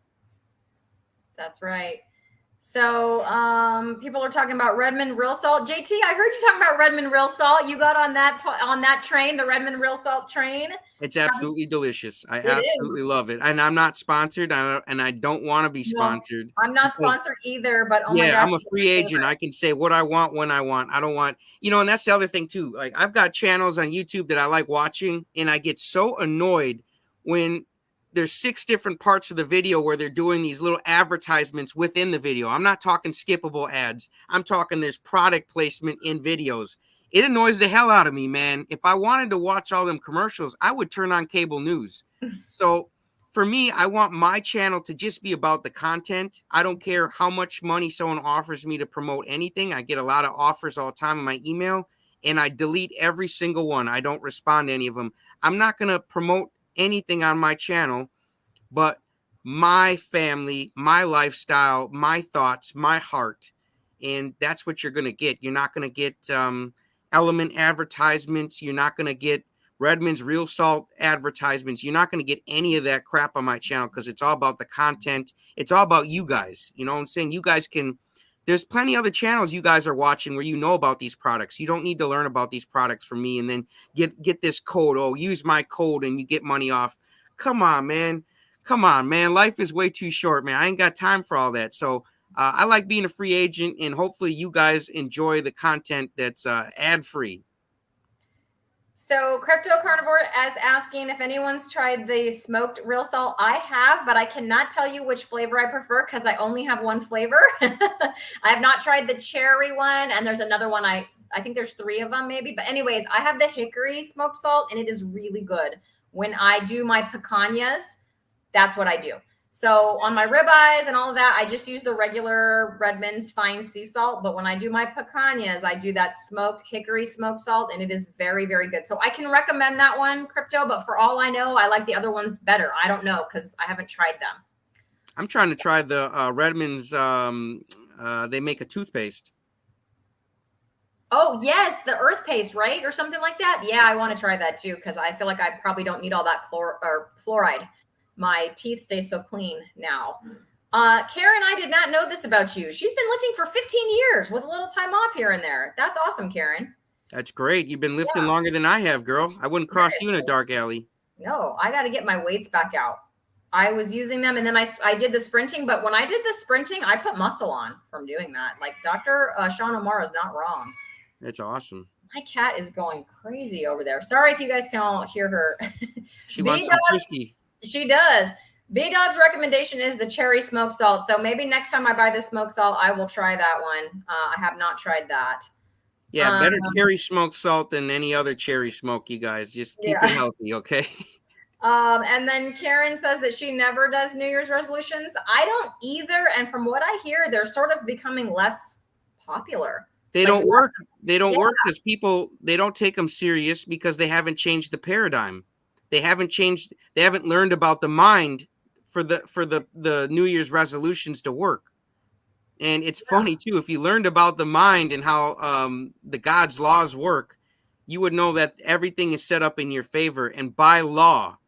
That's right. So people are talking about Redmond Real Salt. JT, I heard you talking about Redmond Real Salt. You got on that train, the Redmond Real Salt train. It's absolutely delicious. I absolutely love it. And I'm not sponsored, and I don't want to be sponsored. No, I'm not sponsored either, but oh my gosh. I'm a free agent. I can say what I want when I want. I don't want, and that's the other thing too. Like I've got channels on YouTube that I like watching, and I get so annoyed when there's 6 different parts of the video where they're doing these little advertisements within the video. I'm not talking skippable ads. I'm talking there's product placement in videos. It annoys the hell out of me, man. If I wanted to watch all them commercials, I would turn on cable news. So for me, I want my channel to just be about the content. I don't care how much money someone offers me to promote anything. I get a lot of offers all the time in my email, and I delete every single one. I don't respond to any of them. I'm not going to promote anything on my channel but my family, my lifestyle, my thoughts, my heart. And that's what you're going to get. You're not going to get Element advertisements. You're not going to get Redmond's Real Salt advertisements. You're not going to get any of that crap on my channel because it's all about the content. It's all about you guys. You know what I'm saying? You guys can, there's plenty of other channels you guys are watching where you know about these products. You don't need to learn about these products from me and then get this code. Oh, use my code and you get money off. Come on, man. Life is way too short, man. I ain't got time for all that. So I like being a free agent, and hopefully you guys enjoy the content that's ad-free. So Crypto Carnivore is asking if anyone's tried the smoked real salt. I have, but I cannot tell you which flavor I prefer because I only have one flavor. I have not tried the cherry one, and there's another one. I think there's 3 of them maybe. But anyways, I have the hickory smoked salt, and it is really good. When I do my picanhas, that's what I do. So on my ribeyes and all of that, I just use the regular Redmond's fine sea salt. But when I do my picanhas, I do that smoked hickory smoked salt, and it is very, very good. So I can recommend that one, Crypto. But for all I know, I like the other ones better. I don't know because I haven't tried them. I'm trying to try the Redmond's. They make a toothpaste. Oh, yes, the earth paste, right? Or something like that. Yeah, I want to try that too because I feel like I probably don't need all that fluoride. My teeth stay so clean now. Karen, I did not know this about you. She's been lifting for 15 years with a little time off here and there. That's awesome, Karen. That's great. You've been lifting Yeah, longer than I have, girl. I wouldn't cross you in a seriously. dark alley. No, I got to get my weights back out. I was using them and then I did the sprinting, but when I did the sprinting, I put muscle on from doing that. Like Dr. Sean O'Mara is not wrong. That's awesome. My cat is going crazy over there. Sorry if you guys can all hear her. She B wants some Dog, Cristie. she does. B Dog's recommendation is the cherry smoked salt. So maybe next time I buy the smoked salt, I will try that one. I have not tried that. Yeah, better cherry smoked salt than any other cherry smoke, you guys. Just keep it Yeah. healthy, okay? And then Karen says that she never does New Year's resolutions. I don't either. And from what I hear, they're sort of becoming less popular. They Like, don't work. They don't yeah, work because people, they don't take them serious because they haven't changed the paradigm. They haven't changed. They haven't learned about the mind for the New Year's resolutions to work. And it's funny too, if you learned about the mind and how the God's laws work, you would know that everything is set up in your favor and by law,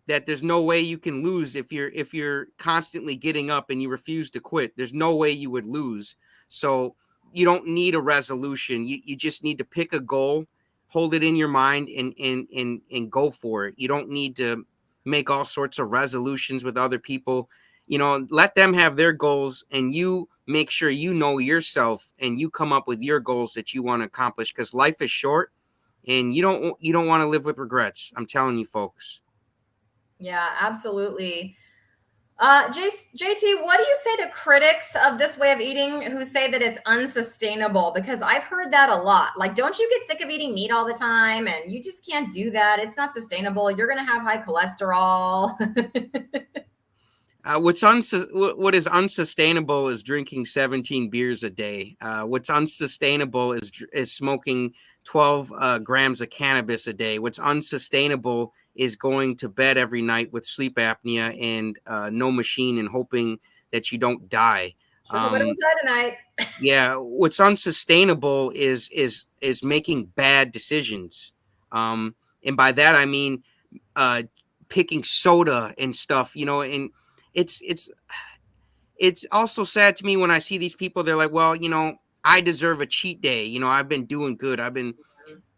that there's no way you can lose if you're constantly getting up and you refuse to quit. There's no way you would lose. So you don't need a resolution. You just need to pick a goal, hold it in your mind, and go for it. You don't need to make all sorts of resolutions with other people. You know, let them have their goals and you make sure you know yourself and you come up with your goals that you want to accomplish, because life is short and you don't want to live with regrets. I'm telling you, folks. yeah, absolutely. JT, what do you say to critics of this way of eating who say that it's unsustainable? Because I've heard that a lot. Like, don't you get sick of eating meat all the time? And you just can't do that. It's not sustainable. You're going to have high cholesterol. What is unsustainable is drinking 17 beers a day. What's unsustainable is smoking 12 grams of cannabis a day. What's unsustainable is going to bed every night with sleep apnea and no machine and hoping that you don't die. Sure hope I don't die tonight. Yeah, what's unsustainable is making bad decisions. And by that I mean uh, picking soda and stuff, and it's it's also sad to me when I see these people. They're like, well, I deserve a cheat day. I've been doing good.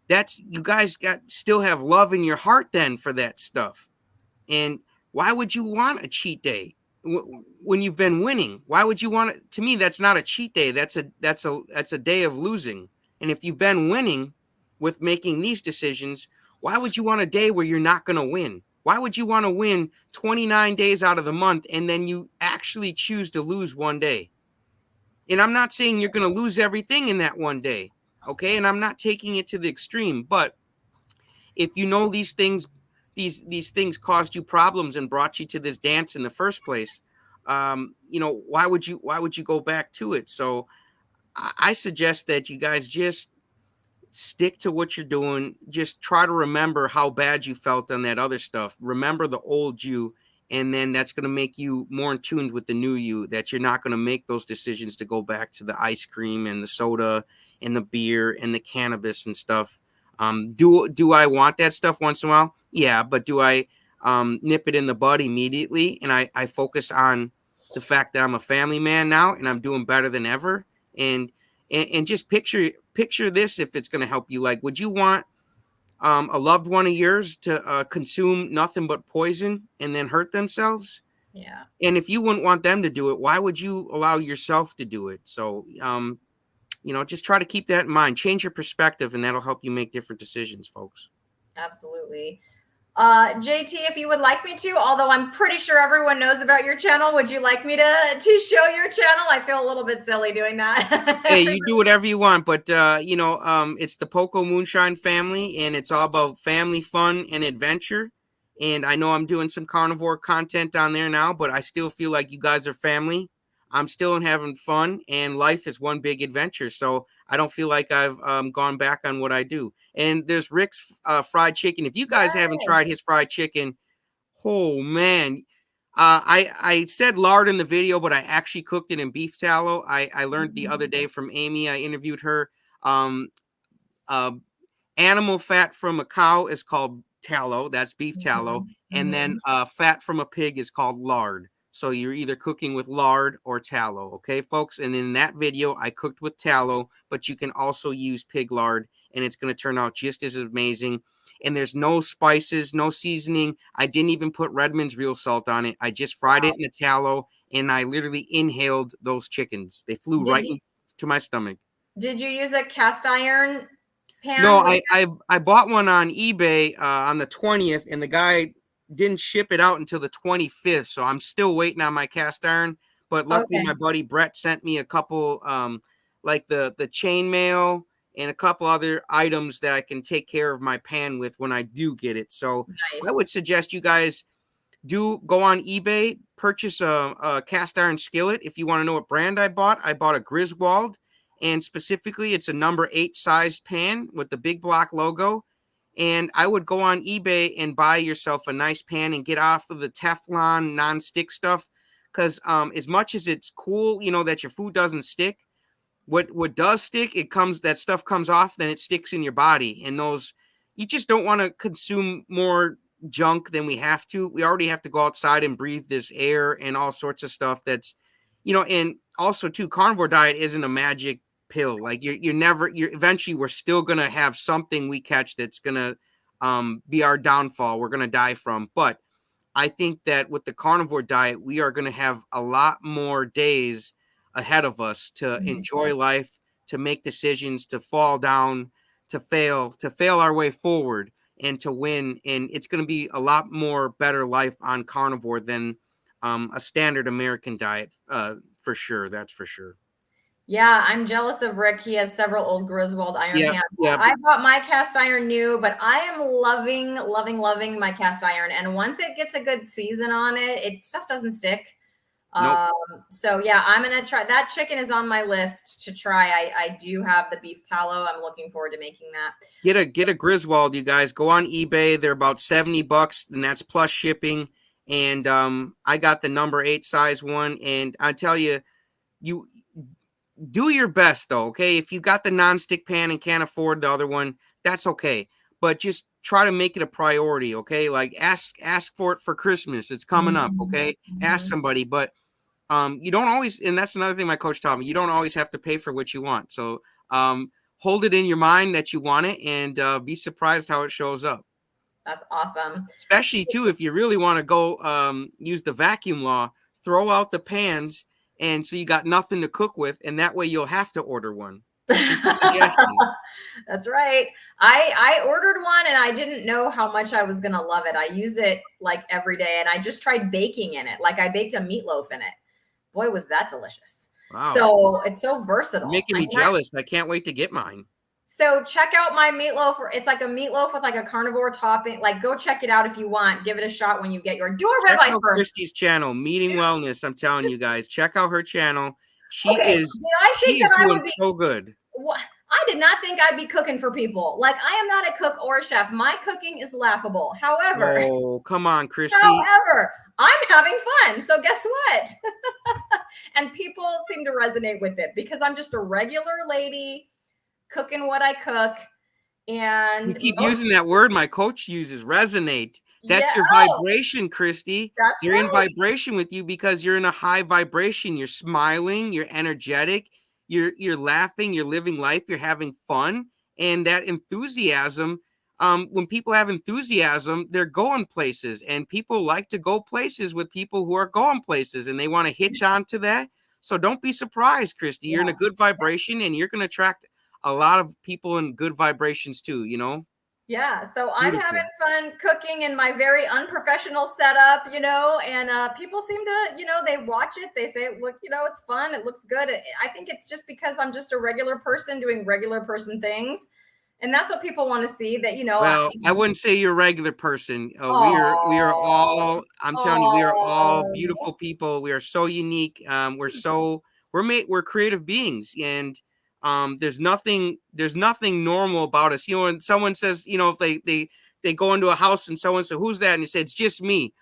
That's, you guys still have love in your heart then for that stuff. And why would you want a cheat day when you've been winning? Why would you want it? To me, that's not a cheat day. That's a day of losing. And if you've been winning with making these decisions, why would you want a day where you're not going to win? Why would you want to win 29 days out of the month and then you actually choose to lose one day? And I'm not saying you're going to lose everything in that one day, okay? And I'm not taking it to the extreme, but if you know these things, these things caused you problems and brought you to this dance in the first place, why would you go back to it? So I suggest that you guys just stick to what you're doing. Just try to remember how bad you felt on that other stuff. Remember the old you, and then that's going to make you more in tune with the new you, that you're not going to make those decisions to go back to the ice cream and the soda and the beer and the cannabis and stuff. Do I want that stuff once in a while? Yeah, but do I nip it in the bud immediately? And I focus on the fact that I'm a family man now and I'm doing better than ever. And just picture this, if it's going to help you. Like, would you want a loved one of yours to consume nothing but poison and then hurt themselves? Yeah. And if you wouldn't want them to do it, why would you allow yourself to do it? So, just try to keep that in mind. Change your perspective, and that'll help you make different decisions, folks. Absolutely. JT, if you would like me to, although I'm pretty sure everyone knows about your channel, would you like me to show your channel? I feel a little bit silly doing that. Hey, you do whatever you want, but it's the Poco Moonshine family, and it's all about family fun and adventure. And I know I'm doing some carnivore content on there now, but I still feel like you guys are family. I'm still having fun, and life is one big adventure. So I don't feel like I've gone back on what I do. And there's Rick's fried chicken. If you guys haven't tried his fried chicken, oh man. I said lard in the video, but I actually cooked it in beef tallow. I learned the other day from Amy. I interviewed her. Um, uh, Animal fat from a cow is called tallow. That's beef tallow. Mhm, And mhm. then fat from a pig is called lard. So you're either cooking with lard or tallow. Okay, folks. And in that video, I cooked with tallow, but you can also use pig lard, and it's going to turn out just as amazing. And there's no spices, no seasoning. I didn't even put Redmond's real salt on it. I just fried Wow. it in the tallow, and I literally inhaled those chickens. They flew Did right you into my stomach. did you use a cast iron No, pan with I bought one on eBay on the 20th, and the guy didn't ship it out until the 25th. So I'm still waiting on my cast iron. But luckily, Okay. my buddy Brett sent me a couple, like the chain mail and a couple other items that I can take care of my pan with when I do get it. So I would Nice. suggest you guys do go on eBay, purchase a cast iron skillet. If you want to know what brand I bought a Griswold, and specifically it's a number 8 sized pan with the big block logo. And I would go on eBay and buy yourself a nice pan and get off of the Teflon non-stick stuff. Because as much as it's cool, you know, that your food doesn't stick, what does stick, it comes, that stuff comes off, then it sticks in your body. And those, you just don't want to consume more junk than we have to. We already have to go outside and breathe this air and all sorts of stuff that's, you know. And also too, carnivore diet isn't a magic pill. Like you're never, you're eventually, we're still gonna have something we catch that's gonna be our downfall, we're gonna die from. But I think that with the carnivore diet, we are going to have a lot more days ahead of us to Mhm. enjoy life, to make decisions, to fall down, to fail our way forward, and to win. And it's going to be a lot more better life on carnivore than a standard American diet, for sure. That's for sure. Yeah, I'm jealous of Rick. He has several old Griswold iron Yep. pans. Yep. I bought my cast iron new, but I am loving, loving, loving my cast iron. And once it gets a good season on it, it stuff doesn't stick. Nope. Um, so yeah, I'm gonna try that. Chicken is on my list to try. I do have the beef tallow. I'm looking forward to making that. Get a Griswold, you guys. Go on eBay. They're about $70, and that's plus shipping. And I got the number 8 size one, and I tell you, you do your best though, okay? If you got the nonstick pan and can't afford the other one, that's okay. But just try to make it a priority, okay? Like ask for it for Christmas. It's coming up, Mhm, okay? Ask mhm. somebody, but you don't always, and that's another thing my coach taught me, you don't always have to pay for what you want. So hold it in your mind that you want it, and be surprised how it shows up. That's awesome. Especially too, if you really want to go use the vacuum law, throw out the pans, and so you got nothing to cook with, and that way you'll have to order one. Just a suggestion. That's right. I ordered one and I didn't know how much I was gonna love it. I use it like every day, and I just tried baking in it. Like I baked a meatloaf in it. Boy, was that delicious. Wow. So it's so You're versatile. making I me mean, jealous. I can't wait to get mine. so check out my meatloaf. It's like a meatloaf with like a carnivore topping. Like go check it out if you want. Give it a shot when you get your. Do a Check ribeye out first. Cristie's channel, Meeting Wellness. I'm telling you guys, check out her channel. She Okay. is Did I she think that is I doing would be so good. what? I did not think I'd be cooking for people. Like I am not a cook or a chef. My cooking is laughable. However, Oh, come on, Cristie. however, I'm having fun. So guess what? And people seem to resonate with it because I'm just a regular lady cooking what I cook. You And keep most, using that word my coach uses, resonate. yeah, That's your oh, vibration, Cristie. that's They're in right. vibration with you because you're in a high vibration. You're smiling, you're energetic, you're laughing, you're living life, you're having fun. And that enthusiasm, when people have enthusiasm, they're going places. And people like to go places with people who are going places, and they want to hitch on to that. So don't be surprised, Cristie. You're in a Yeah. good vibration, and you're going to attract a lot of people in good vibrations too, you know? Yeah, so I'm having Beautiful. fun cooking in my very unprofessional setup, and people seem to, they watch it. They say, look, it's fun. It looks good. I think it's just because I'm just a regular person doing regular person things. And that's what people want to see that, Well, I wouldn't say you're a regular person. We are oh, all, I'm telling you, we are all oh, beautiful people. We are so unique. We're creative beings, and there's nothing normal about us. You know, when someone says, if they go into a house and someone says, "Who's that?" and you say, "It's just me."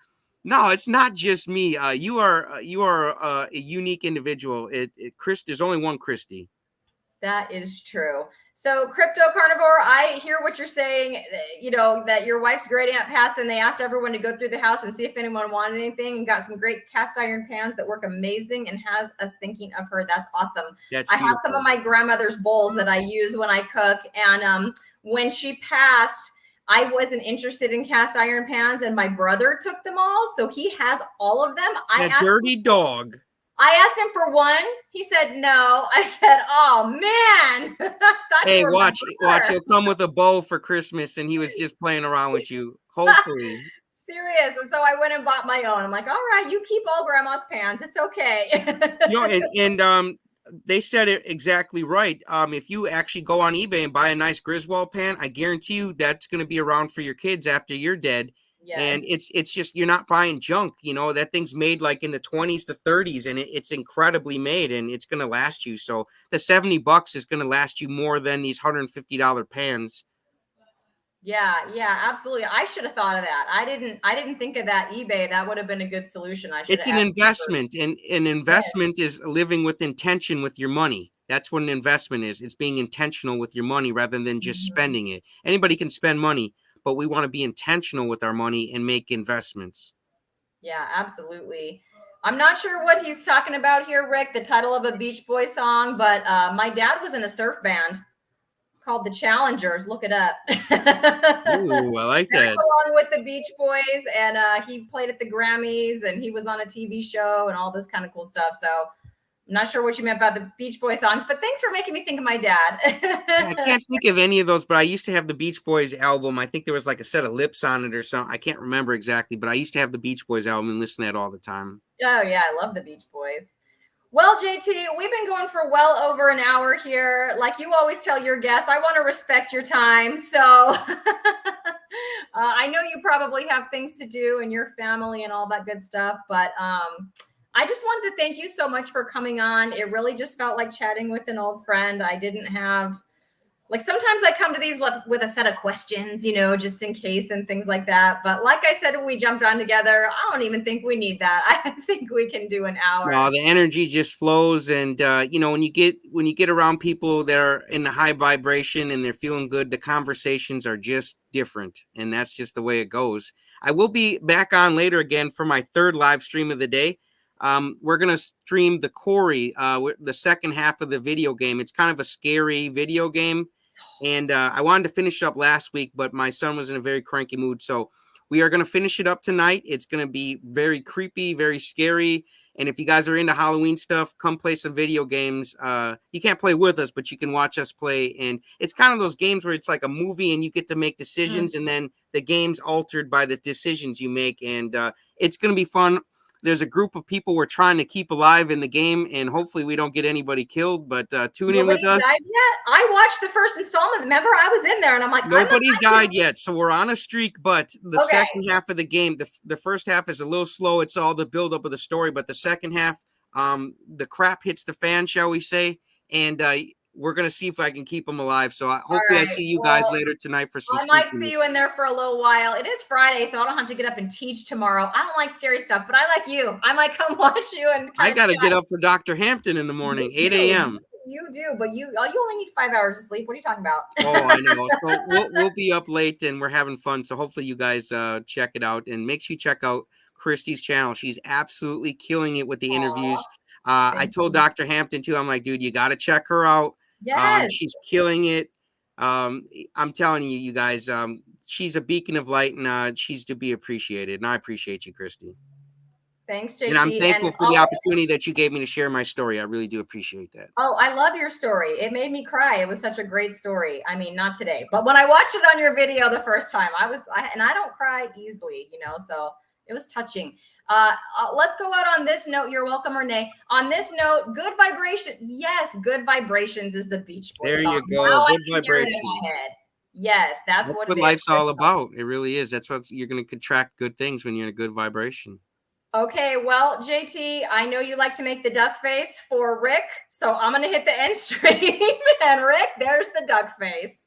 No, it's not just me. You are a unique individual. Chris, there's only one Cristie. that is true. So, Crypto Carnivore, I hear what you're saying. You know, that your wife's great aunt passed, and they asked everyone to go through the house and see if anyone wanted anything, and got some great cast iron pans that work amazing and has us thinking of her. That's awesome. That's I have some of beautiful. my grandmother's bowls that I use when I cook. And when she passed, I wasn't interested in cast iron pans, and my brother took them all. So he has all of them. That dirty dog. I asked him for one. He said no. I said, "Oh man, that's Hey, for my watch. brother." He'll come with a bow for Christmas, and he was just playing around with you. Hopefully, Serious. And so I went and bought my own. I'm like, all right, you keep all grandma's pans. It's okay. and they said it exactly right. If you actually go on eBay and buy a nice Griswold pan, I guarantee you that's going to be around for your kids after you're dead. And Yes. it's just you're not buying junk. You know that thing's made like in the 20s to 30s, and it's incredibly made, and it's going to last you. So the $70 is going to last you more than these $150 pans. Yeah, yeah, absolutely. I should have thought of that. I didn't think of that eBay. That would have been a good solution. I should It's have an asked you first. investment, and an Yes. investment is living with intention with your money. That's what an investment is. It's being intentional with your money rather than just Mhm. spending it. Anybody can spend money, but we want to be intentional with our money and make investments. Yeah, absolutely. I'm not sure what he's talking about here, Rick, the title of a Beach Boy song, but my dad was in a surf band called the Challengers. Look it up. Ooh, I like That's that. along with the Beach Boys, and he played at the Grammys, and he was on a TV show and all this kind of cool stuff. So I'm not sure what you meant about the Beach Boy songs, but thanks for making me think of my dad. Yeah, I can't think of any of those, but I used to have the Beach Boys album. I think there was like a set of lips on it or something. I can't remember exactly, but I used to have the Beach Boys album and listen to that all the time. Oh yeah, I love the Beach Boys. Well, JT, we've been going for well over an hour here. Like you always tell your guests, I want to respect your time. So I know you probably have things to do and your family and all that good stuff, but I just wanted to thank you so much for coming on. It really just felt like chatting with an old friend. I didn't have like sometimes I come to these with a set of questions, you know, just in case and things like that. But like I said, when we jumped on together, I don't even think we need that. I think we can do an No, hour. the energy just flows, and when you get around people that are in the high vibration and they're feeling good, the conversations are just different, and that's just the way it goes. I will be back on later again for my third live stream of the day. We're gonna stream the Corey, the second half of the video game. It's kind of a scary video game, and I wanted to finish up last week, but my son was in a very cranky mood, so we are gonna finish it up tonight. It's gonna be very creepy, very scary, and if you guys are into Halloween stuff, come play some video games. You can't play with us, but you can watch us play. And it's kind of those games where it's like a movie and you get to make decisions, and then the game's altered by the decisions you make. And it's going to be fun. There's a group of people we're trying to keep alive in the game, and hopefully we don't get anybody killed. But tune in with Nobody us. died yet. I watched the first installment. Remember, I was in there, and I'm like, I must Nobody like it. died yet, so we're on a streak. But the Okay, second half of the game, the first half is a little slow. It's all the buildup of the story, but the second half, the crap hits the fan, shall we say? And we're gonna see if I can keep them alive. So all hopefully I right. see you guys Well, later tonight for some I might see spookiness. you in there for a little while. It is Friday, so I don't have to get up and teach tomorrow. I don't like scary stuff, but I like you. I might come watch you and I kind of got to get chat. up for Dr. Hampton in the You morning, 8 do. a.m. You do, but you only need 5 hours of sleep. What are you talking about? Oh, I know. So we'll be up late and we're having fun. So hopefully you guys check it out, and make sure you check out Christie's channel. She's absolutely killing it with the Aw, interviews. I thank told you. Dr. Hampton too. I'm like, dude, you got to check her out. Yes. She's killing it. I'm telling you, you guys, she's a beacon of light, and she's to be appreciated. And I appreciate you, Cristie. Thanks, And I'm JT. And thankful for the opportunity that you gave me to share my story. I really do appreciate that. oh, I love your story. It made me cry. It was such a great story. I mean, not today, but when I watched it on your video the first time, and I don't cry easily, you know, so it was touching. Let's go out on this note. You're welcome, Renee. On this note, good vibration. Yes, good vibrations is the Beach Boy There song. you go. Now I Good can hear it in vibration. my head. Yes, that's That's what what it is. life's all about. It really is. That's what you're going to contract good things when you're in a good vibration. Okay, well, JT, I know you like to make the duck face for Rick, so I'm going to hit the end stream. And Rick, there's the duck face.